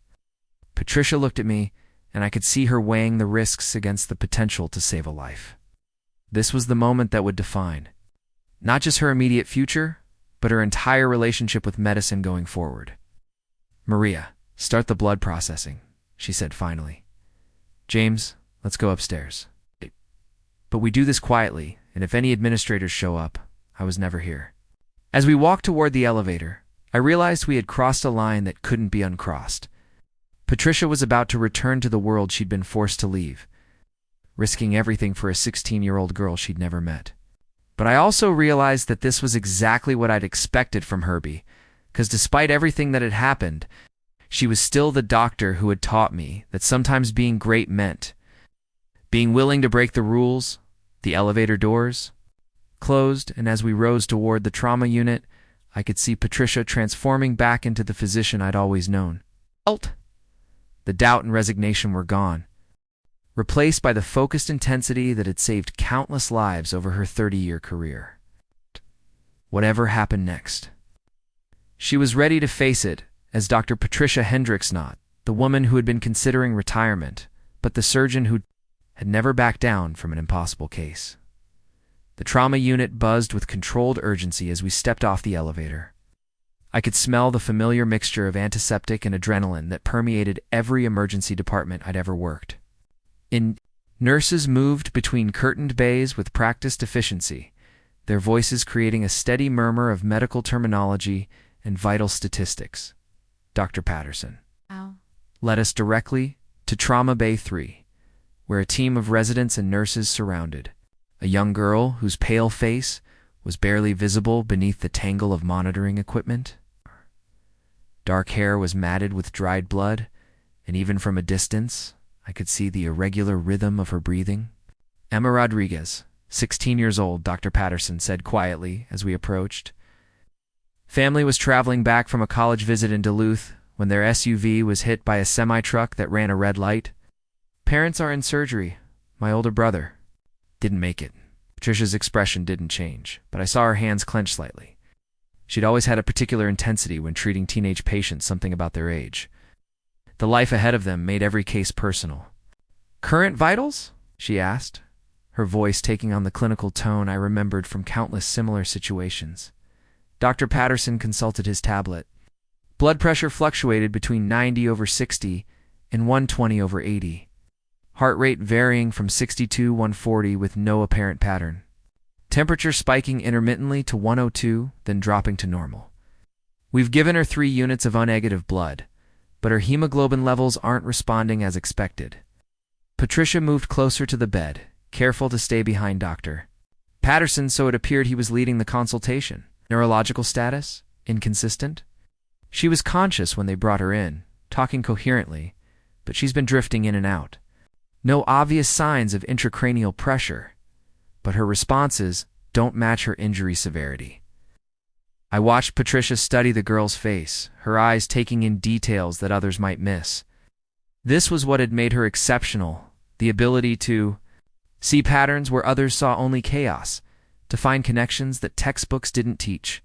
S1: Patricia looked at me, and I could see her weighing the risks against the potential to save a life. This was the moment that would define not just her immediate future, but her entire relationship with medicine going forward. "Maria, start the blood processing," she said finally. "James, let's go upstairs. But we do this quietly, and if any administrators show up, I was never here." As we walked toward the elevator, I realized we had crossed a line that couldn't be uncrossed. Patricia was about to return to the world she'd been forced to leave, risking everything for a 16-year-old girl she'd never met. But I also realized that this was exactly what I'd expected from Herbie, because despite everything that had happened, she was still the doctor who had taught me that sometimes being great meant Being willing to break the rules, the elevator doors closed, and as we rose toward the trauma unit, I could see Patricia transforming back into the physician I'd always known. The doubt and resignation were gone, replaced by the focused intensity that had saved countless lives over her 30-year career. Whatever happened next, she was ready to face it as Dr. Patricia Hendricksnott, the woman who had been considering retirement, but the surgeon who had never backed down from an impossible case. The trauma unit buzzed with controlled urgency as we stepped off the elevator. I could smell the familiar mixture of antiseptic and adrenaline that permeated every emergency department I'd ever worked. Nurses moved between curtained bays with practiced efficiency, their voices creating a steady murmur of medical terminology and vital statistics. Dr. Patterson led us directly to Trauma Bay 3, where a team of residents and nurses surrounded a young girl whose pale face was barely visible beneath the tangle of monitoring equipment. Dark hair was matted with dried blood, and even from a distance, I could see the irregular rhythm of her breathing. Emma Rodriguez, 16 years old, Dr. Patterson said quietly as we approached. Family was traveling back from a college visit in Duluth when their SUV was hit by a semi-truck that ran a red light. Parents are in surgery. My older brother didn't make it. Patricia's expression didn't change, but I saw her hands clench slightly. She'd always had a particular intensity when treating teenage patients, something about their age. The life ahead of them made every case personal. "Current vitals?" she asked, her voice taking on the clinical tone I remembered from countless similar situations. Dr. Patterson consulted his tablet. Blood pressure fluctuated between 90/60 and 120/80. Heart rate varying from 62/140 with no apparent pattern. Temperature spiking intermittently to 102, then dropping to normal. We've given her 3 units of unnegative blood, but her hemoglobin levels aren't responding as expected. Patricia moved closer to the bed, careful to stay behind Dr. Patterson, so it appeared he was leading the consultation. Neurological status? Inconsistent? She was conscious when they brought her in, talking coherently, but she's been drifting in and out. No obvious signs of intracranial pressure, but her responses don't match her injury severity. I watched Patricia study the girl's face, her eyes taking in details that others might miss. This was what had made her exceptional, the ability to see patterns where others saw only chaos, to find connections that textbooks didn't teach.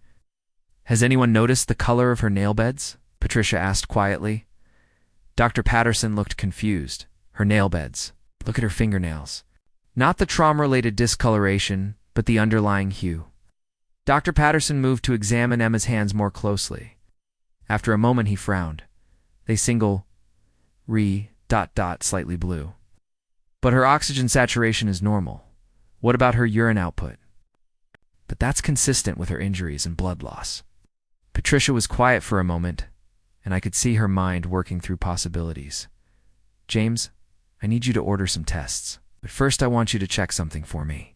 S1: "Has anyone noticed the color of her nail beds?" Patricia asked quietly. Dr. Patterson looked confused. Her nail beds. Look at her fingernails. Not the trauma-related discoloration, but the underlying hue. Dr. Patterson moved to examine Emma's hands more closely. After a moment he frowned. They single slightly blue. But her oxygen saturation is normal. What about her urine output? But that's consistent with her injuries and blood loss. Patricia was quiet for a moment, and I could see her mind working through possibilities. "James, I need you to order some tests, but first I want you to check something for me."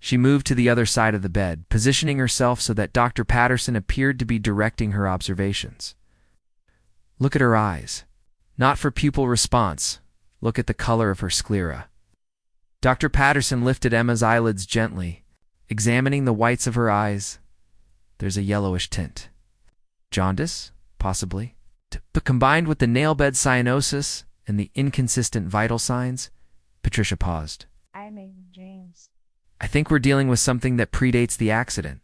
S1: She moved to the other side of the bed, positioning herself so that Dr. Patterson appeared to be directing her observations. "Look at her eyes. Not for pupil response. Look at the color of her sclera." Dr. Patterson lifted Emma's eyelids gently, examining the whites of her eyes. There's a yellowish tint. Jaundice? Possibly. But combined with the nail bed cyanosis and the inconsistent vital signs, Patricia paused.
S2: James.
S1: "I think we're dealing with something that predates the accident.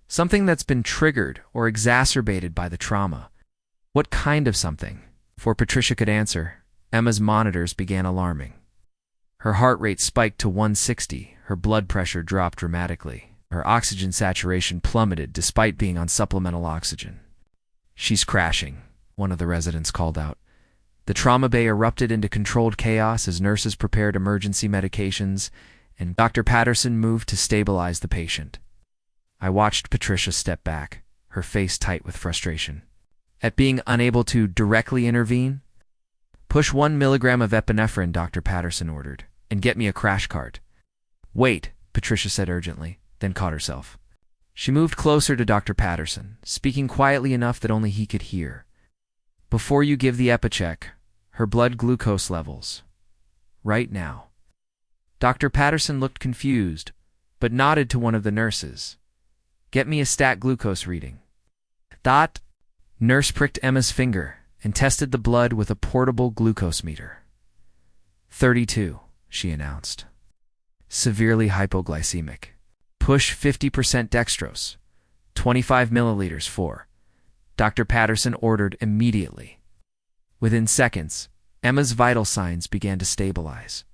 S1: Something that's been triggered or exacerbated by the trauma." "What kind of something?" Before Patricia could answer, Emma's monitors began alarming. Her heart rate spiked to 160, her blood pressure dropped dramatically. Her oxygen saturation plummeted despite being on supplemental oxygen. "She's crashing," one of the residents called out. The trauma bay erupted into controlled chaos as nurses prepared emergency medications, and Dr. Patterson moved to stabilize the patient. I watched Patricia step back, her face tight with frustration. At being unable to directly intervene, "Push 1 milligram of epinephrine," Dr. Patterson ordered, "and get me a crash cart." "Wait," Patricia said urgently, then caught herself. She moved closer to Dr. Patterson, speaking quietly enough that only he could hear. "Before you give the epicheck, her blood glucose levels. Right now." Dr. Patterson looked confused, but nodded to one of the nurses. "Get me a stat glucose reading." That nurse pricked Emma's finger and tested the blood with a portable glucose meter. 32, she announced. Severely hypoglycemic. Push 50% dextrose. 25 milliliters for. Dr. Patterson ordered immediately. Within seconds, Emma's vital signs began to stabilize,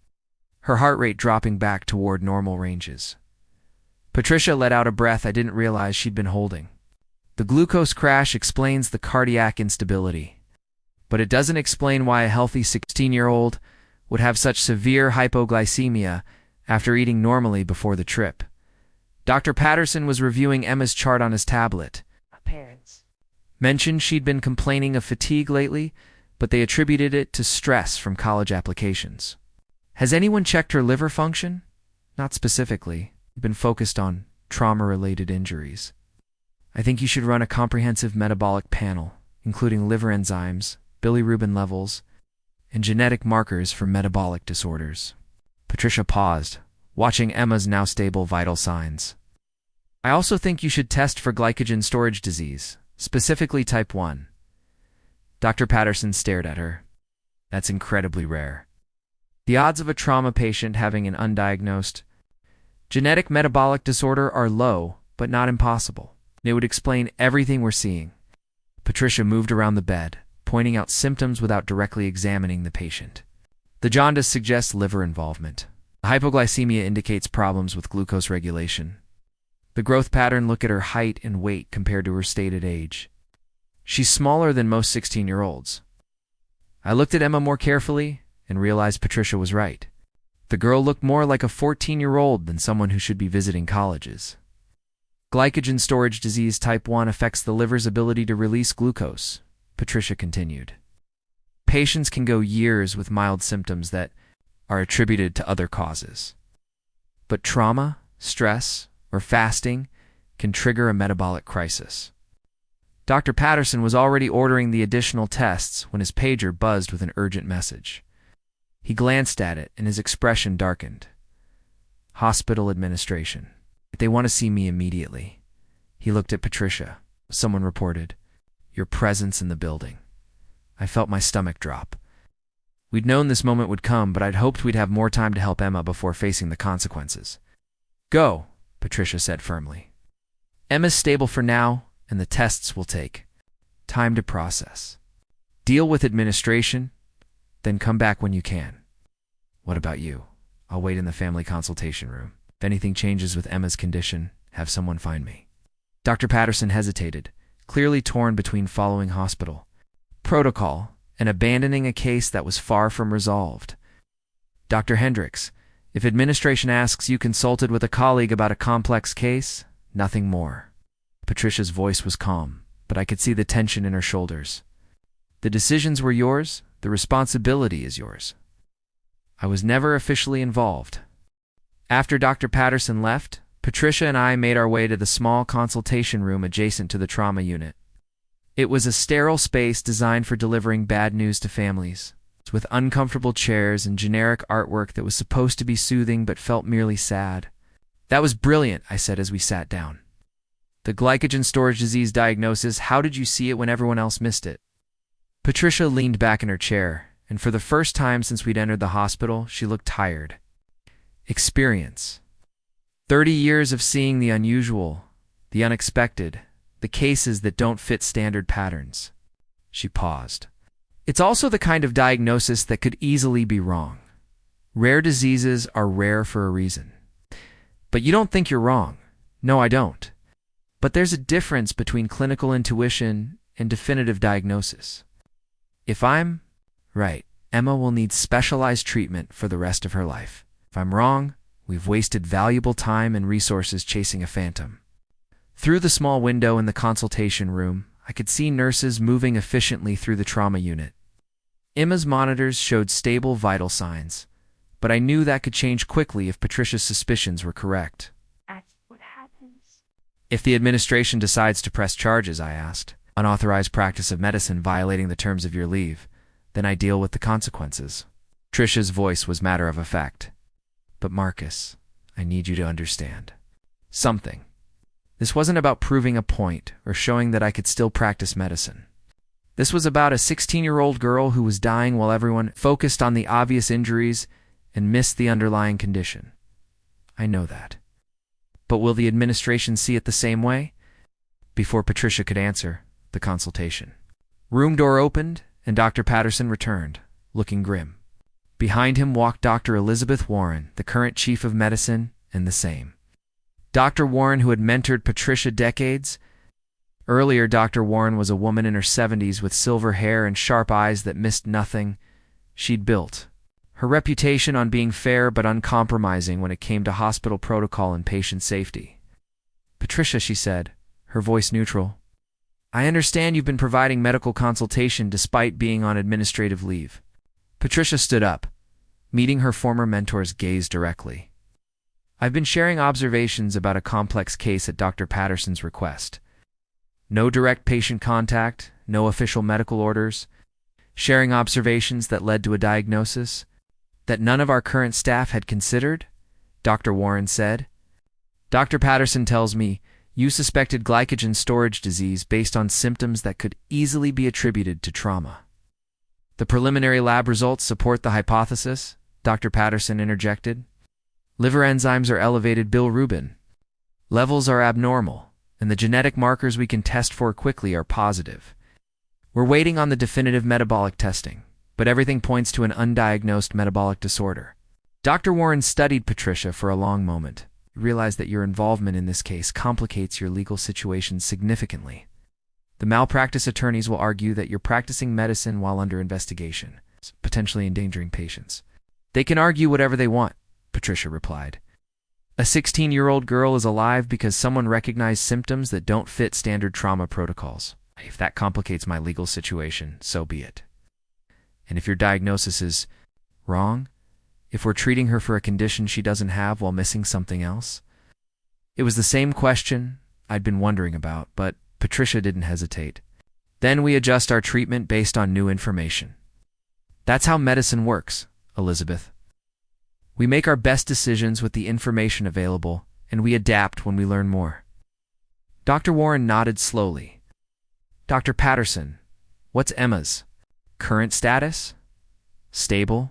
S1: her heart rate dropping back toward normal ranges. Patricia let out a breath I didn't realize she'd been holding. The glucose crash explains the cardiac instability, but it doesn't explain why a healthy 16-year-old would have such severe hypoglycemia after eating normally before the trip. Dr. Patterson was reviewing Emma's chart on his tablet.
S2: Parents
S1: Mentioned she'd been complaining of fatigue lately, but they attributed it to stress from college applications. Has anyone checked her liver function? Not specifically. Been focused on trauma-related injuries. I think you should run a comprehensive metabolic panel, including liver enzymes, bilirubin levels, and genetic markers for metabolic disorders. Patricia paused, watching Emma's now stable vital signs. I also think you should test for glycogen storage disease, specifically type 1. Dr. Patterson stared at her. That's incredibly rare. The odds of a trauma patient having an undiagnosed genetic metabolic disorder are low, but not impossible. It would explain everything we're seeing. Patricia moved around the bed, pointing out symptoms without directly examining the patient. The jaundice suggests liver involvement. The hypoglycemia indicates problems with glucose regulation. The growth pattern look at her height and weight compared to her stated age. She's smaller than most 16-year-olds. I looked at Emma more carefully and realized Patricia was right. The girl looked more like a 14-year-old than someone who should be visiting colleges. Glycogen storage disease type 1 affects the liver's ability to release glucose, Patricia continued. Patients can go years with mild symptoms that are attributed to other causes. But trauma, stress, or fasting can trigger a metabolic crisis. Dr. Patterson was already ordering the additional tests when his pager buzzed with an urgent message. He glanced at it and his expression darkened. Hospital administration. They want to see me immediately. He looked at Patricia. Someone reported, "Your presence in the building." I felt my stomach drop. We'd known this moment would come, but I'd hoped we'd have more time to help Emma before facing the consequences. "Go," Patricia said firmly. "Emma's stable for now, and the tests will take time to process. Deal with administration, then come back when you can. What about you? I'll wait in the family consultation room. If anything changes with Emma's condition, have someone find me." Dr. Patterson hesitated, clearly torn between following hospital protocol and abandoning a case that was far from resolved. "Dr. Hendricks, if administration asks you consulted with a colleague about a complex case, nothing more." Patricia's voice was calm, but I could see the tension in her shoulders. "The decisions were yours, the responsibility is yours. I was never officially involved." After Dr. Patterson left, Patricia and I made our way to the small consultation room adjacent to the trauma unit. It was a sterile space designed for delivering bad news to families, with uncomfortable chairs and generic artwork that was supposed to be soothing but felt merely sad. "That was brilliant," I said as we sat down. "The glycogen storage disease diagnosis, how did you see it when everyone else missed it?" Patricia leaned back in her chair, and for the first time since we'd entered the hospital, she looked tired. Experience. 30 years of seeing the unusual, the unexpected, the cases that don't fit standard patterns. She paused. "It's also the kind of diagnosis that could easily be wrong. Rare diseases are rare for a reason. But you don't think you're wrong. No, I don't. But there's a difference between clinical intuition and definitive diagnosis. If I'm right, Emma will need specialized treatment for the rest of her life. If I'm wrong, we've wasted valuable time and resources chasing a phantom." Through the small window in the consultation room, I could see nurses moving efficiently through the trauma unit. Emma's monitors showed stable vital signs, but I knew that could change quickly if Patricia's suspicions were correct.
S2: "That's what happens."
S1: "If the administration decides to press charges," I asked, "unauthorized practice of medicine violating the terms of your leave, then I deal with the consequences." Patricia's voice was matter of fact. But Marcus, I need you to understand something. This wasn't about proving a point or showing that I could still practice medicine. This was about a 16-year-old girl who was dying while everyone focused on the obvious injuries and missed the underlying condition. I know that. But will the administration see it the same way? Before Patricia could answer, the consultation room door opened and Dr. Patterson returned, looking grim. Behind him walked Dr. Elizabeth Warren, the current chief of medicine, and the same Dr. Warren who had mentored Patricia decades. Earlier, Dr. Warren was a woman in her 70s with silver hair and sharp eyes that missed nothing. She'd built her reputation on being fair but uncompromising when it came to hospital protocol and patient safety. Patricia, she said, her voice neutral, I understand you've been providing medical consultation despite being on administrative leave. Patricia stood up, meeting her former mentor's gaze directly. I've been sharing observations about a complex case at Dr. Patterson's request. No direct patient contact, no official medical orders, sharing observations that led to a diagnosis that none of our current staff had considered, Dr. Warren said. Dr. Patterson tells me you suspected glycogen storage disease based on symptoms that could easily be attributed to trauma. The preliminary lab results support the hypothesis, Dr. Patterson interjected. Liver enzymes are elevated bilirubin. Levels are abnormal, and the genetic markers we can test for quickly are positive. We're waiting on the definitive metabolic testing, but everything points to an undiagnosed metabolic disorder. Dr. Warren studied Patricia for a long moment. He realized that your involvement in this case complicates your legal situation significantly. The malpractice attorneys will argue that you're practicing medicine while under investigation, potentially endangering patients. They can argue whatever they want, Patricia replied. A 16-year-old girl is alive because someone recognized symptoms that don't fit standard trauma protocols. If that complicates my legal situation, so be it. And if your diagnosis is wrong, if we're treating her for a condition she doesn't have while missing something else? It was the same question I'd been wondering about, but Patricia didn't hesitate. Then we adjust our treatment based on new information. That's how medicine works, Elizabeth. We make our best decisions with the information available, and we adapt when we learn more. Dr. Warren nodded slowly. Dr. Patterson, what's Emma's current status? Stable.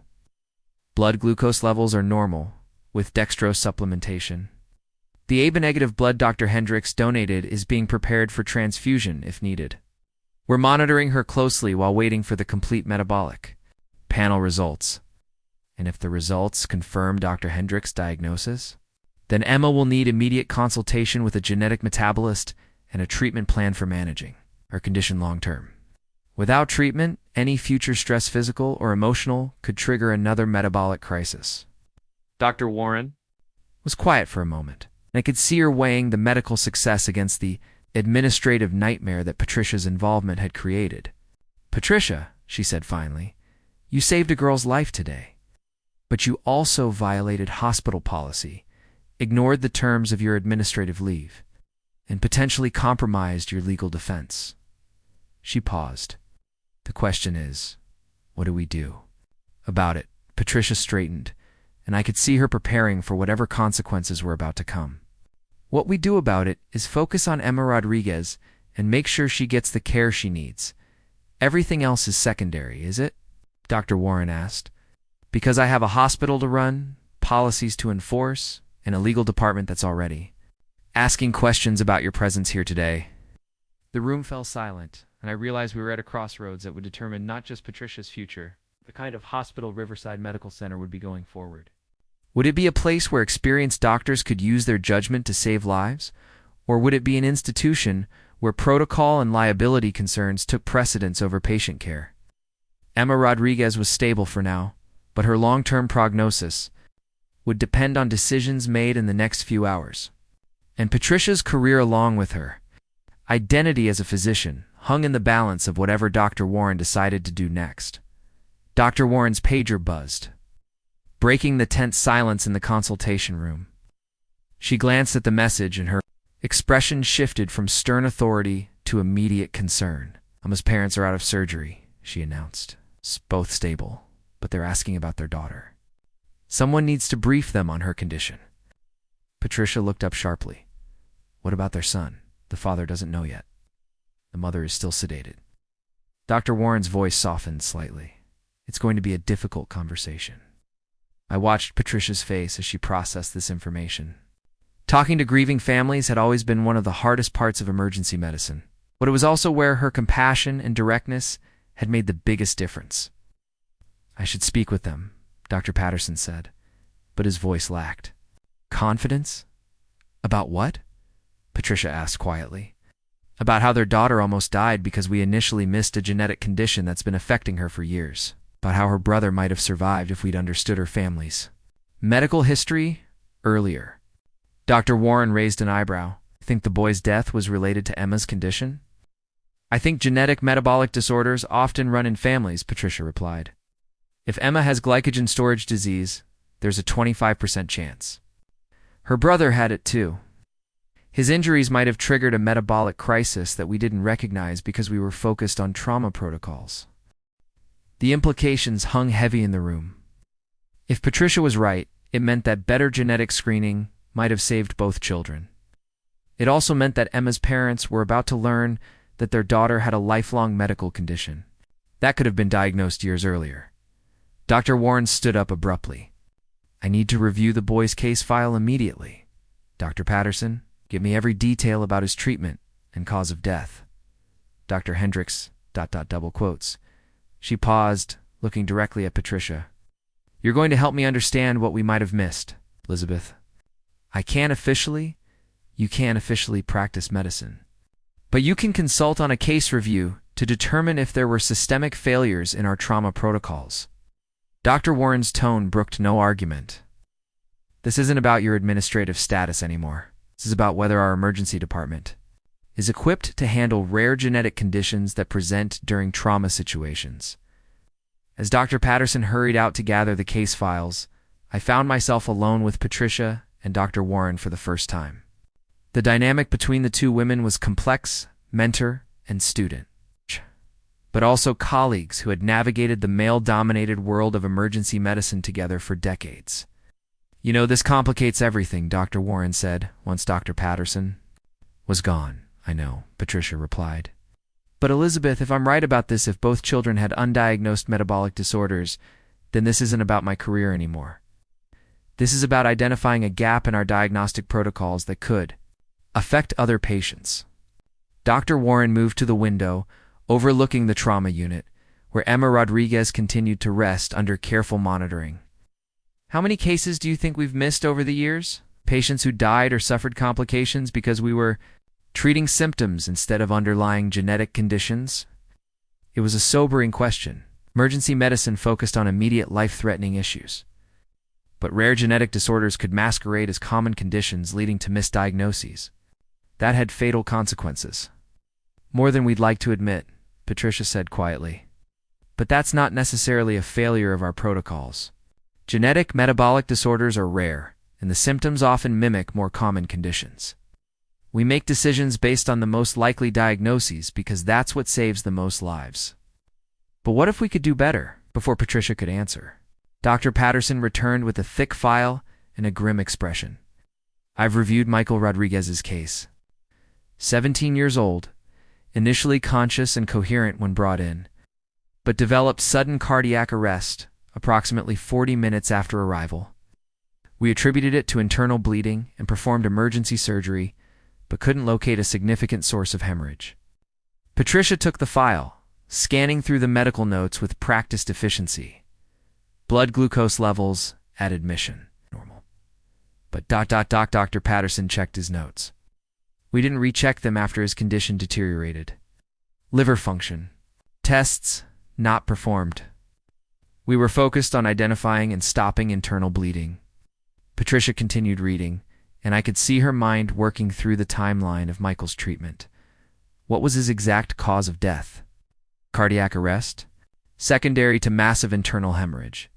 S1: Blood glucose levels are normal, with dextrose supplementation. The AB-negative blood Dr. Hendricks donated is being prepared for transfusion if needed. We're monitoring her closely while waiting for the complete metabolic panel results. And if the results confirm Dr. Hendricks' diagnosis, then Emma will need immediate consultation with a genetic metabolist and a treatment plan for managing her condition long-term. Without treatment, any future stress, physical or emotional, could trigger another metabolic crisis. Dr. Warren was quiet for a moment, and I could see her weighing the medical success against the administrative nightmare that Patricia's involvement had created. Patricia, she said finally, you saved a girl's life today. But you also violated hospital policy, ignored the terms of your administrative leave, and potentially compromised your legal defense. She paused. The question is, what do we do about it? Patricia straightened, and I could see her preparing for whatever consequences were about to come. What we do about it is focus on Emma Rodriguez and make sure she gets the care she needs. Everything else is secondary, is it? Dr. Warren asked. Because I have a hospital to run, policies to enforce, and a legal department that's already asking questions about your presence here today. The room fell silent, and I realized we were at a crossroads that would determine not just Patricia's future, the kind of hospital Riverside Medical Center would be going forward. Would it be a place where experienced doctors could use their judgment to save lives? Or would it be an institution where protocol and liability concerns took precedence over patient care? Emma Rodriguez was stable for now, but her long-term prognosis would depend on decisions made in the next few hours. And Patricia's career along with her identity as a physician hung in the balance of whatever Dr. Warren decided to do next. Dr. Warren's pager buzzed, breaking the tense silence in the consultation room. She glanced at the message and her expression shifted from stern authority to immediate concern. Emma's parents are out of surgery, she announced. Both stable, but they're asking about their daughter. Someone needs to brief them on her condition. Patricia looked up sharply. What about their son? The father doesn't know yet. The mother is still sedated. Dr. Warren's voice softened slightly. It's going to be a difficult conversation. I watched Patricia's face as she processed this information. Talking to grieving families had always been one of the hardest parts of emergency medicine, but it was also where her compassion and directness had made the biggest difference. I should speak with them, Dr. Patterson said, but his voice lacked confidence. About what? Patricia asked quietly. About how their daughter almost died because we initially missed a genetic condition that's been affecting her for years. About how her brother might have survived if we'd understood her family's medical history earlier. Dr. Warren raised an eyebrow. Think the boy's death was related to Emma's condition? I think genetic metabolic disorders often run in families, Patricia replied. If Emma has glycogen storage disease, there's a 25% chance. Her brother had it too. His injuries might have triggered a metabolic crisis that we didn't recognize because we were focused on trauma protocols. The implications hung heavy in the room. If Patricia was right, it meant that better genetic screening might have saved both children. It also meant that Emma's parents were about to learn that their daughter had a lifelong medical condition. That could have been diagnosed years earlier. Dr. Warren stood up abruptly. I need to review the boy's case file immediately. Dr. Patterson, give me every detail about his treatment and cause of death. Dr. Hendricks, double quotes. She paused, looking directly at Patricia. You're going to help me understand what we might have missed, Elizabeth. You can't officially practice medicine. But you can consult on a case review to determine if there were systemic failures in our trauma protocols. Dr. Warren's tone brooked no argument. This isn't about your administrative status anymore. This is about whether our emergency department is equipped to handle rare genetic conditions that present during trauma situations. As Dr. Patterson hurried out to gather the case files, I found myself alone with Patricia and Dr. Warren for the first time. The dynamic between the two women was complex, mentor and student, but also colleagues who had navigated the male-dominated world of emergency medicine together for decades. You know, this complicates everything, Dr. Warren said, once Dr. Patterson was gone. I know, Patricia replied. But Elizabeth, if I'm right about this, if both children had undiagnosed metabolic disorders, then this isn't about my career anymore. This is about identifying a gap in our diagnostic protocols that could affect other patients. Dr. Warren moved to the window, overlooking the trauma unit, where Emma Rodriguez continued to rest under careful monitoring. How many cases do you think we've missed over the years? Patients who died or suffered complications because we were treating symptoms instead of underlying genetic conditions? It was a sobering question. Emergency medicine focused on immediate life-threatening issues. But rare genetic disorders could masquerade as common conditions leading to misdiagnoses. That had fatal consequences. More than we'd like to admit, Patricia said quietly. But that's not necessarily a failure of our protocols. Genetic metabolic disorders are rare, and the symptoms often mimic more common conditions. We make decisions based on the most likely diagnoses because that's what saves the most lives. But what if we could do better? Before Patricia could answer, Dr. Patterson returned with a thick file and a grim expression. I've reviewed Michael Rodriguez's case. 17 years old, initially conscious and coherent when brought in, but developed sudden cardiac arrest approximately 40 minutes after arrival. We attributed it to internal bleeding and performed emergency surgery, but couldn't locate a significant source of hemorrhage. Patricia took the file, scanning through the medical notes with practiced efficiency. Blood glucose levels at admission, normal. But Dr. Patterson checked his notes. We didn't recheck them after his condition deteriorated. Liver function. Tests not performed. We were focused on identifying and stopping internal bleeding. Patricia continued reading, and I could see her mind working through the timeline of Michael's treatment. What was his exact cause of death? Cardiac arrest? Secondary to massive internal hemorrhage.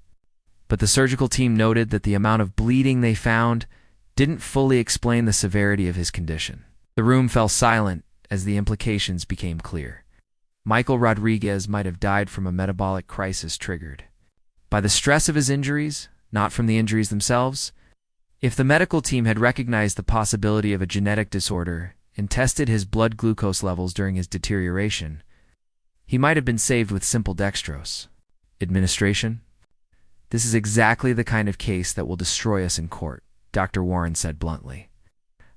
S1: But the surgical team noted that the amount of bleeding they found didn't fully explain the severity of his condition. The room fell silent as the implications became clear. Michael Rodriguez might have died from a metabolic crisis triggered by the stress of his injuries not from the injuries themselves. If the medical team had recognized the possibility of a genetic disorder and tested his blood glucose levels during his deterioration, he might have been saved with simple dextrose administration. This is exactly the kind of case that will destroy us in court, Dr. Warren said bluntly.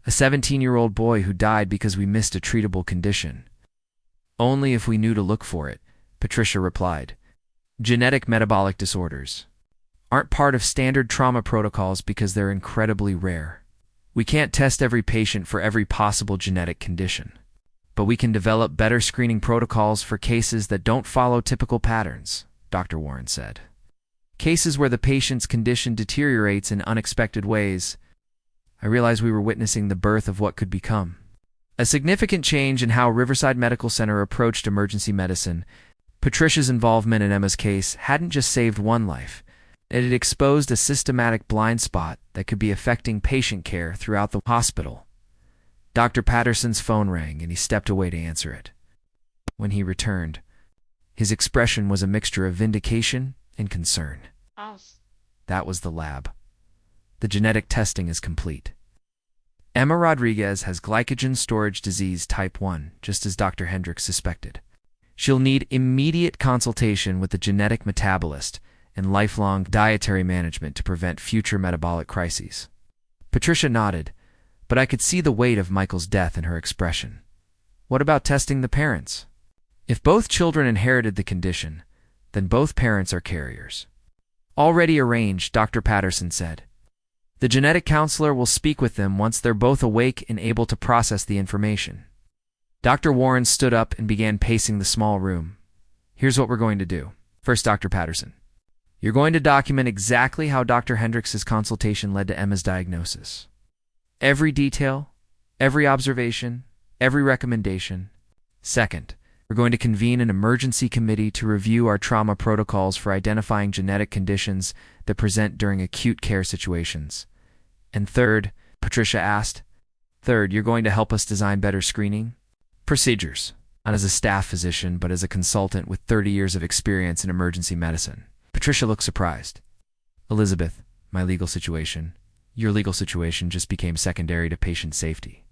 S1: A 17-year-old boy who died because we missed a treatable condition. Only if we knew to look for it, Patricia replied. Genetic metabolic disorders aren't part of standard trauma protocols because they're incredibly rare. We can't test every patient for every possible genetic condition, but we can develop better screening protocols for cases that don't follow typical patterns, Dr. Warren said. Cases where the patient's condition deteriorates in unexpected ways. I realized we were witnessing the birth of what could become a significant change in how Riverside Medical Center approached emergency medicine. Patricia's involvement in Emma's case hadn't just saved one life. It had exposed a systematic blind spot that could be affecting patient care throughout the hospital. Dr. Patterson's phone rang and he stepped away to answer it. When he returned, his expression was a mixture of vindication and concern. That was the lab. The genetic testing is complete. Emma Rodriguez has glycogen storage disease type 1, just as Dr. Hendricks suspected. She'll need immediate consultation with the genetic metabolist and lifelong dietary management to prevent future metabolic crises. Patricia nodded, but I could see the weight of Michael's death in her expression. What about testing the parents? If both children inherited the condition, then both parents are carriers. Already arranged, Dr. Patterson said. The genetic counselor will speak with them once they're both awake and able to process the information. Dr. Warren stood up and began pacing the small room. Here's what we're going to do. First, Dr. Patterson. You're going to document exactly how Dr. Hendricks' consultation led to Emma's diagnosis. Every detail, every observation, every recommendation. Second, we're going to convene an emergency committee to review our trauma protocols for identifying genetic conditions that present during acute care situations. And third, Patricia asked, you're going to help us design better screening procedures, not as a staff physician, but as a consultant with 30 years of experience in emergency medicine. Patricia looked surprised. Elizabeth, my legal situation, your legal situation just became secondary to patient safety.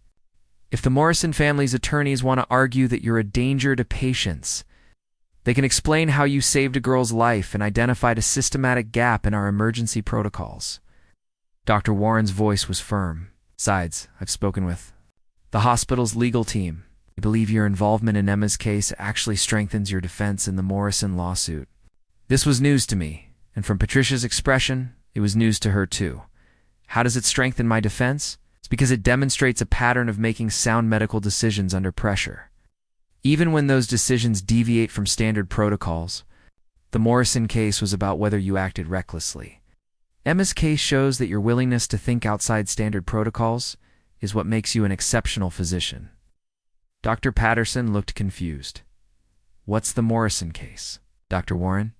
S1: If the Morrison family's attorneys want to argue that you're a danger to patients, they can explain how you saved a girl's life and identified a systematic gap in our emergency protocols. Dr. Warren's voice was firm. Besides, I've spoken with the hospital's legal team. I believe your involvement in Emma's case actually strengthens your defense in the Morrison lawsuit. This was news to me, and from Patricia's expression, it was news to her too. How does it strengthen my defense? It's because it demonstrates a pattern of making sound medical decisions under pressure. Even when those decisions deviate from standard protocols, the Morrison case was about whether you acted recklessly. Emma's case shows that your willingness to think outside standard protocols is what makes you an exceptional physician. Dr. Patterson looked confused. What's the Morrison case? Dr. Warren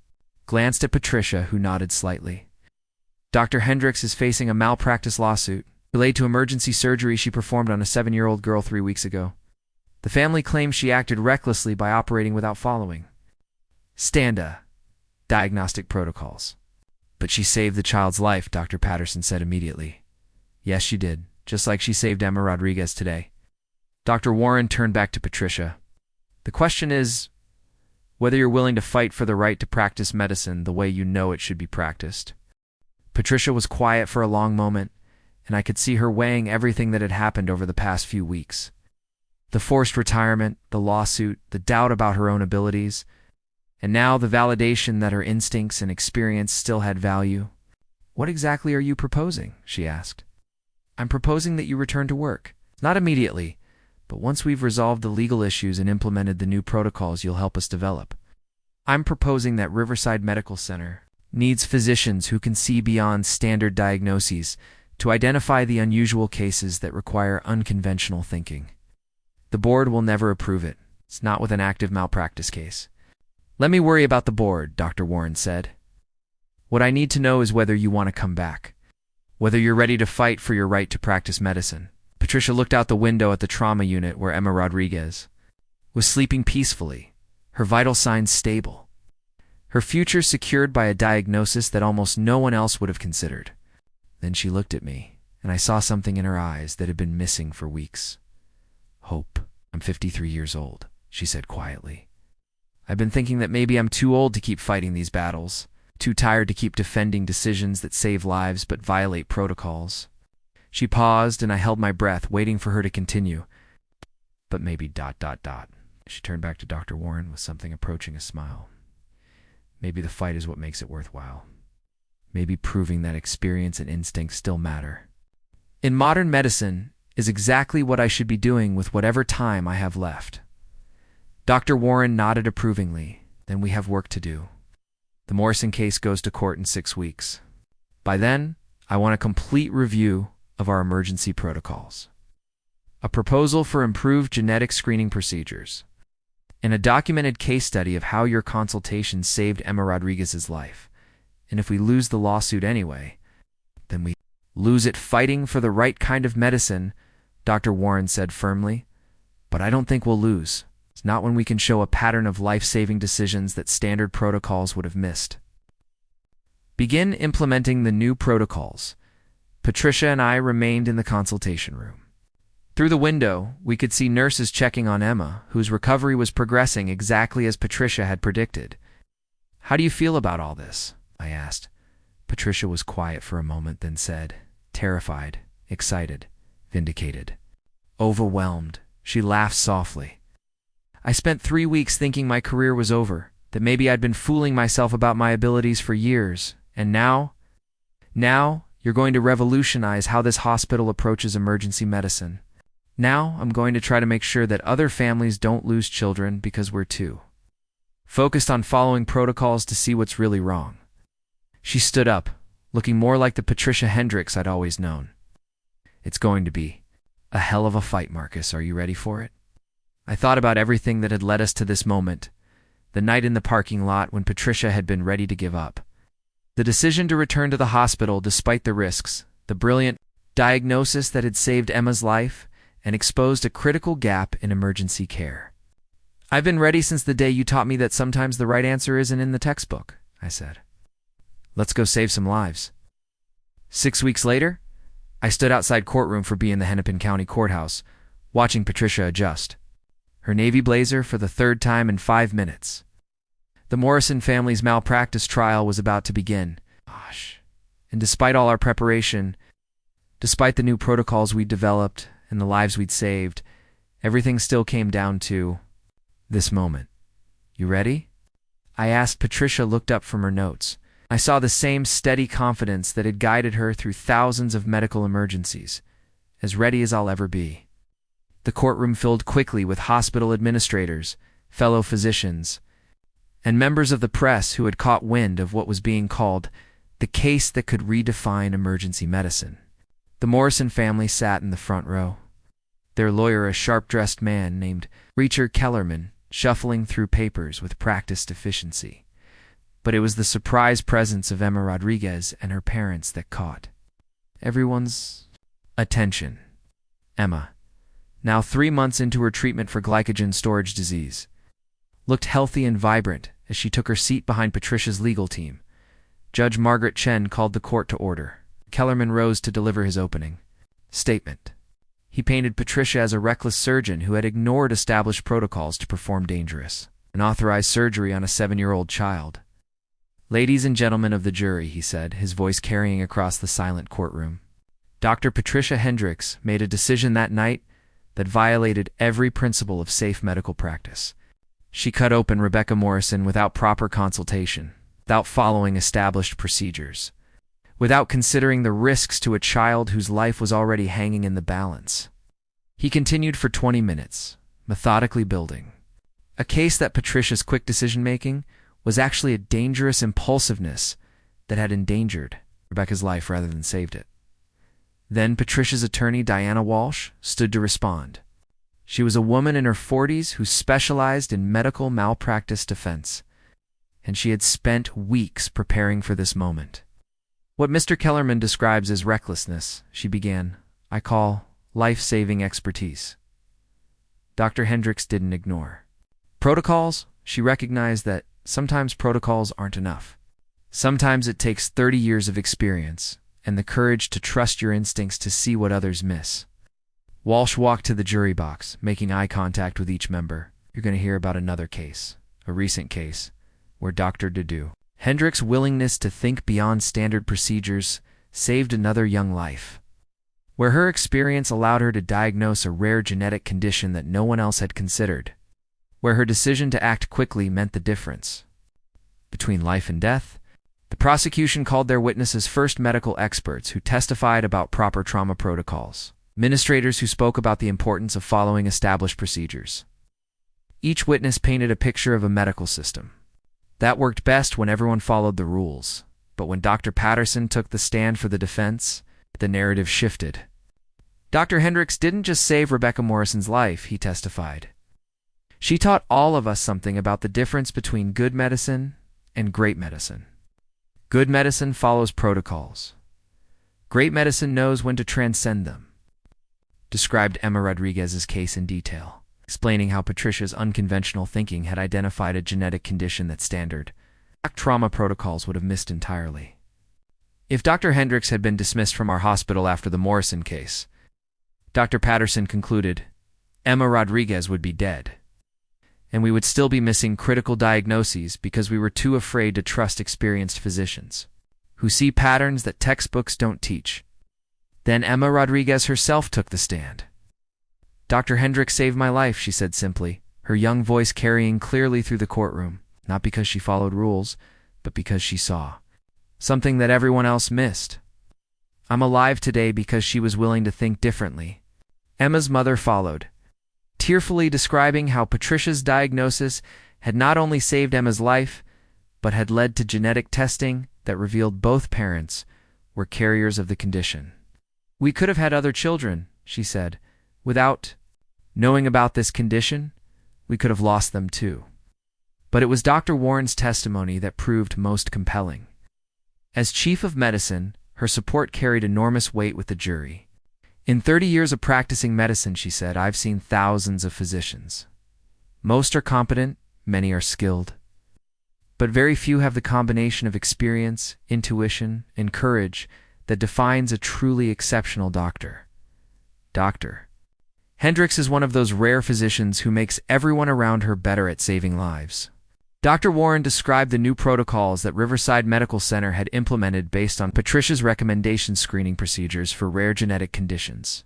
S1: glanced at Patricia, who nodded slightly. Dr. Hendricks is facing a malpractice lawsuit related to emergency surgery she performed on a 7-year-old girl 3 weeks ago. The family claims she acted recklessly by operating without following STANDA diagnostic protocols. But she saved the child's life, Dr. Patterson said immediately. Yes, she did, just like she saved Emma Rodriguez today. Dr. Warren turned back to Patricia. The question is whether you're willing to fight for the right to practice medicine the way you know it should be practiced. Patricia was quiet for a long moment, and I could see her weighing everything that had happened over the past few weeks. The forced retirement, the lawsuit, the doubt about her own abilities, and now the validation that her instincts and experience still had value. What exactly are you proposing? She asked. I'm proposing that you return to work. Not immediately, but once we've resolved the legal issues and implemented the new protocols you'll help us develop. I'm proposing that Riverside Medical Center needs physicians who can see beyond standard diagnoses to identify the unusual cases that require unconventional thinking. The board will never approve it. It's not with an active malpractice case. Let me worry about the board, Dr. Warren said. What I need to know is whether you want to come back, whether you're ready to fight for your right to practice medicine. Patricia looked out the window at the trauma unit where Emma Rodriguez was sleeping peacefully, her vital signs stable. her future secured by a diagnosis that almost no one else would have considered. Then she looked at me, and I saw something in her eyes that had been missing for weeks. Hope. I'm 53 years old, she said quietly. I've been thinking that maybe I'm too old to keep fighting these battles, too tired to keep defending decisions that save lives but violate protocols. She paused, and I held my breath, waiting for her to continue. But maybe ... She turned back to Dr. Warren with something approaching a smile. Maybe the fight is what makes it worthwhile. Maybe proving that experience and instinct still matter. In modern medicine is exactly what I should be doing with whatever time I have left. Dr. Warren nodded approvingly. Then we have work to do. The Morrison case goes to court in 6 weeks. By then, I want a complete review of our emergency protocols, a proposal for improved genetic screening procedures, and a documented case study of how your consultation saved Emma Rodriguez's life. And if we lose the lawsuit anyway, then we lose it fighting for the right kind of medicine, Dr. Warren said firmly. But I don't think we'll lose. It's not when we can show a pattern of life-saving decisions that standard protocols would have missed. Begin implementing the new protocols. Patricia and I remained in the consultation room. Through the window, we could see nurses checking on Emma, whose recovery was progressing exactly as Patricia had predicted. How do you feel about all this? I asked. Patricia was quiet for a moment, then said, terrified, excited, vindicated, overwhelmed. She laughed softly. I spent 3 weeks thinking my career was over, that maybe I'd been fooling myself about my abilities for years, and now you're going to revolutionize how this hospital approaches emergency medicine. Now I'm going to try to make sure that other families don't lose children because we're too focused on following protocols to see what's really wrong. She stood up, looking more like the Patricia Hendricks I'd always known. It's going to be a hell of a fight, Marcus. Are you ready for it? I thought about everything that had led us to this moment. The night in the parking lot when Patricia had been ready to give up. The decision to return to the hospital despite the risks. The brilliant diagnosis that had saved Emma's life and exposed a critical gap in emergency care. I've been ready since the day you taught me that sometimes the right answer isn't in the textbook, I said. Let's go save some lives. 6 weeks later, I stood outside courtroom for B in the Hennepin County Courthouse, watching Patricia adjust her navy blazer for the 3rd time in 5 minutes. The Morrison family's malpractice trial was about to begin. Gosh. And despite all our preparation, despite the new protocols we'd developed and the lives we'd saved, everything still came down to this moment. You ready? I asked. Patricia looked up from her notes. I saw the same steady confidence that had guided her through thousands of medical emergencies. As ready as I'll ever be. The courtroom filled quickly with hospital administrators, fellow physicians, and members of the press who had caught wind of what was being called the case that could redefine emergency medicine. The Morrison family sat in the front row, their lawyer a sharp-dressed man named Richard Kellerman, shuffling through papers with practiced efficiency. But it was the surprise presence of Emma Rodriguez and her parents that caught everyone's attention. Emma, now 3 months into her treatment for glycogen storage disease, looked healthy and vibrant as she took her seat behind Patricia's legal team. Judge Margaret Chen called the court to order. Kellerman rose to deliver his opening statement. He painted Patricia as a reckless surgeon who had ignored established protocols to perform dangerous, unauthorized surgery on a 7-year-old child. Ladies and gentlemen of the jury, he said, his voice carrying across the silent courtroom. Dr. Patricia Hendricks made a decision that night that violated every principle of safe medical practice. She cut open Rebecca Morrison without proper consultation, without following established procedures, without considering the risks to a child whose life was already hanging in the balance. He continued for 20 minutes, methodically building a case that Patricia's quick decision-making was actually a dangerous impulsiveness that had endangered Rebecca's life rather than saved it. Then Patricia's attorney, Diana Walsh, stood to respond. She was a woman in her 40s who specialized in medical malpractice defense, and she had spent weeks preparing for this moment. What Mr. Kellerman describes as recklessness, she began, I call life-saving expertise. Dr. Hendricks didn't ignore protocols. She recognized that sometimes protocols aren't enough. Sometimes it takes 30 years of experience and the courage to trust your instincts to see what others miss. Walsh walked to the jury box, making eye contact with each member. You're going to hear about another case, a recent case, where Dr. Hendricks' willingness to think beyond standard procedures saved another young life, where her experience allowed her to diagnose a rare genetic condition that no one else had considered, where her decision to act quickly meant the difference between life and death. The prosecution called their witnesses first medical experts who testified about proper trauma protocols, administrators who spoke about the importance of following established procedures. Each witness painted a picture of a medical system that worked best when everyone followed the rules. But when Dr. Patterson took the stand for the defense, the narrative shifted. Dr. Hendricks didn't just save Rebecca Morrison's life, he testified. She taught all of us something about the difference between good medicine and great medicine. Good medicine follows protocols. Great medicine knows when to transcend them. Described Emma Rodriguez's case in detail, explaining how Patricia's unconventional thinking had identified a genetic condition that standard trauma protocols would have missed entirely. If Dr. Hendricks had been dismissed from our hospital after the Morrison case, Dr. Patterson concluded, Emma Rodriguez would be dead, and we would still be missing critical diagnoses because we were too afraid to trust experienced physicians who see patterns that textbooks don't teach. Then Emma Rodriguez herself took the stand. Dr. Hendricks saved my life, she said simply, her young voice carrying clearly through the courtroom, not because she followed rules, but because she saw something that everyone else missed. I'm alive today because she was willing to think differently. Emma's mother followed, tearfully describing how Patricia's diagnosis had not only saved Emma's life, but had led to genetic testing that revealed both parents were carriers of the condition. We could have had other children, she said. Without knowing about this condition, we could have lost them too. But it was Dr. Warren's testimony that proved most compelling. As chief of medicine, her support carried enormous weight with the jury. In 30 years of practicing medicine, she said, I've seen thousands of physicians. Most are competent, many are skilled. But very few have the combination of experience, intuition, and courage that defines a truly exceptional doctor. Dr. Hendricks is one of those rare physicians who makes everyone around her better at saving lives. Dr. Warren described the new protocols that Riverside Medical Center had implemented based on Patricia's recommendation screening procedures for rare genetic conditions.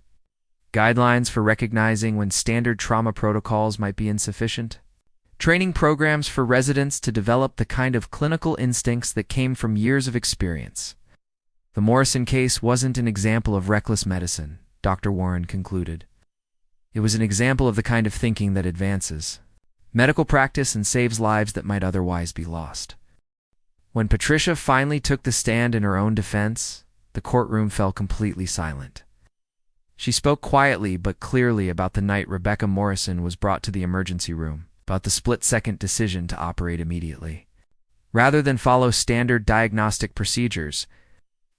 S1: Guidelines for recognizing when standard trauma protocols might be insufficient. Training programs for residents to develop the kind of clinical instincts that came from years of experience. The Morrison case wasn't an example of reckless medicine, Dr. Warren concluded. It was an example of the kind of thinking that advances medical practice and saves lives that might otherwise be lost. When Patricia finally took the stand in her own defense, the courtroom fell completely silent. She spoke quietly but clearly about the night Rebecca Morrison was brought to the emergency room, about the split-second decision to operate immediately. Rather than follow standard diagnostic procedures,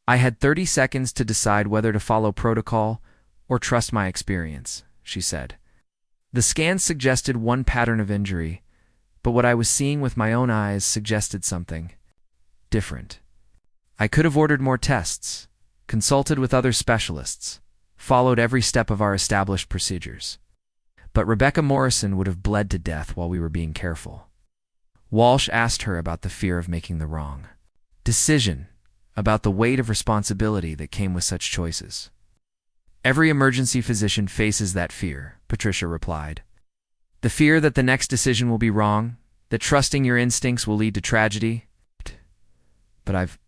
S1: I had 30 seconds to decide whether to follow protocol or trust my experience, she said. The scans suggested one pattern of injury, but what I was seeing with my own eyes suggested something different. I could have ordered more tests, consulted with other specialists, followed every step of our established procedures. But Rebecca Morrison would have bled to death while we were being careful. Walsh asked her about the fear of making the wrong decision, about the weight of responsibility that came with such choices. Every emergency physician faces that fear, Patricia replied. The fear that the next decision will be wrong, that trusting your instincts will lead to tragedy. But I've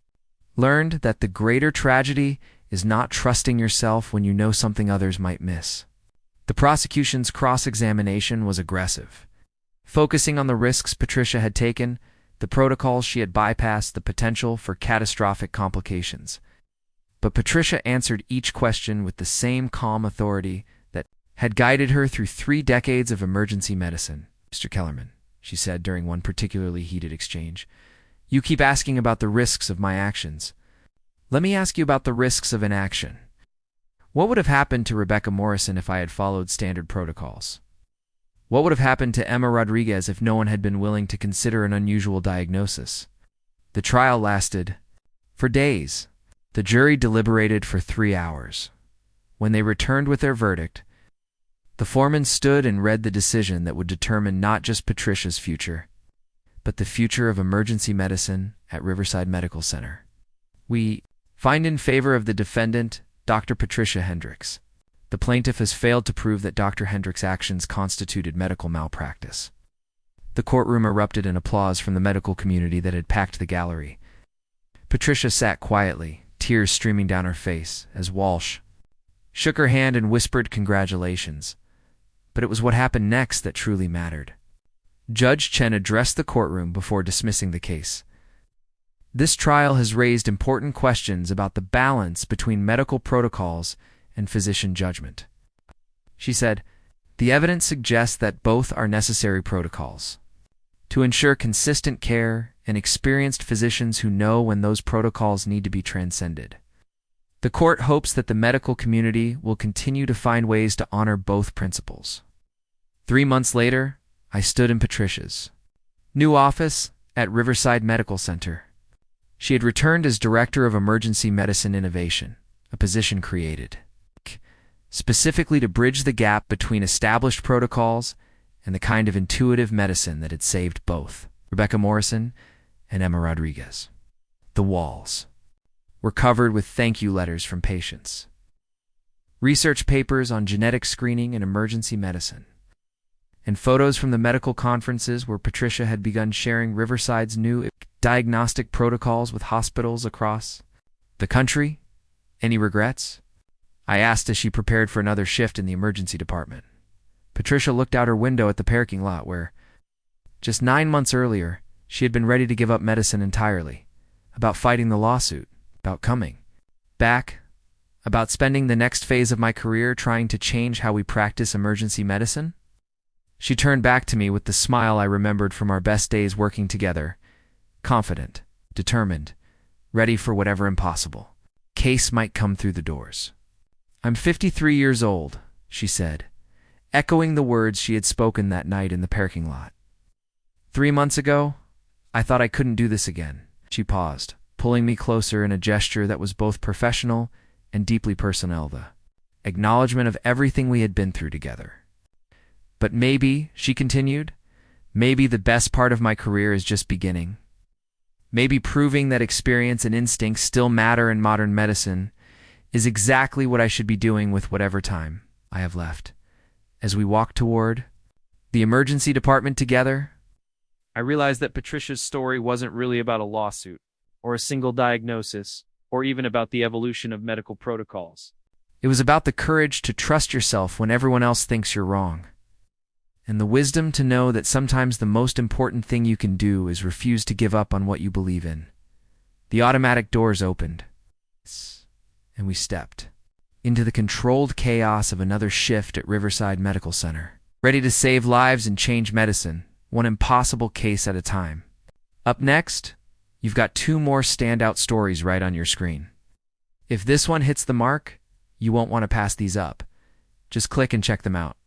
S1: learned that the greater tragedy is not trusting yourself when you know something others might miss. The prosecution's cross-examination was aggressive, focusing on the risks Patricia had taken, the protocols she had bypassed, the potential for catastrophic complications. But Patricia answered each question with the same calm authority that had guided her through 3 decades of emergency medicine. Mr. Kellerman, she said during one particularly heated exchange, you keep asking about the risks of my actions. Let me ask you about the risks of inaction. What would have happened to Rebecca Morrison if I had followed standard protocols? What would have happened to Emma Rodriguez if no one had been willing to consider an unusual diagnosis? The trial lasted for days. The jury deliberated for 3 hours. When they returned with their verdict, the foreman stood and read the decision that would determine not just Patricia's future, but the future of emergency medicine at Riverside Medical Center. We find in favor of the defendant, Dr. Patricia Hendricks. The plaintiff has failed to prove that Dr. Hendricks' actions constituted medical malpractice. The courtroom erupted in applause from the medical community that had packed the gallery. Patricia sat quietly, tears streaming down her face, as Walsh shook her hand and whispered congratulations. But it was what happened next that truly mattered. Judge Chen addressed the courtroom before dismissing the case. This trial has raised important questions about the balance between medical protocols and physician judgment. She said, "The evidence suggests that both are necessary protocols to ensure consistent care and experienced physicians who know when those protocols need to be transcended. The court hopes that the medical community will continue to find ways to honor both principles." 3 months later, I stood in Patricia's new office at Riverside Medical Center. She had returned as Director of Emergency Medicine Innovation, a position created specifically to bridge the gap between established protocols and the kind of intuitive medicine that had saved both Rebecca Morrison and Emma Rodriguez. The walls were covered with thank you letters from patients, research papers on genetic screening and emergency medicine, and photos from the medical conferences where Patricia had begun sharing Riverside's new diagnostic protocols with hospitals across the country. "Any regrets?" I asked as she prepared for another shift in the emergency department. Patricia looked out her window at the parking lot where, just 9 months earlier, she had been ready to give up medicine entirely, about fighting the lawsuit, about coming back, about spending the next phase of my career trying to change how we practice emergency medicine. She turned back to me with the smile I remembered from our best days working together, confident, determined, ready for whatever impossible case might come through the doors. "I'm 53 years old," she said, echoing the words she had spoken that night in the parking lot. 3 months ago, I thought I couldn't do this again." She paused, pulling me closer in a gesture that was both professional and deeply personal, the acknowledgement of everything we had been through together. "But maybe," she continued, "maybe the best part of my career is just beginning. Maybe proving that experience and instincts still matter in modern medicine is exactly what I should be doing with whatever time I have left." As we walked toward the emergency department together, I realized that Patricia's story wasn't really about a lawsuit, or a single diagnosis, or even about the evolution of medical protocols. It was about the courage to trust yourself when everyone else thinks you're wrong, and the wisdom to know that sometimes the most important thing you can do is refuse to give up on what you believe in. The automatic doors opened, and we stepped into the controlled chaos of another shift at Riverside Medical Center, ready to save lives and change medicine, one impossible case at a time. Up next, you've got 2 more standout stories right on your screen. If this one hits the mark, you won't want to pass these up. Just click and check them out.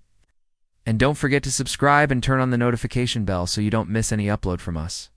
S1: And don't forget to subscribe and turn on the notification bell so you don't miss any upload from us.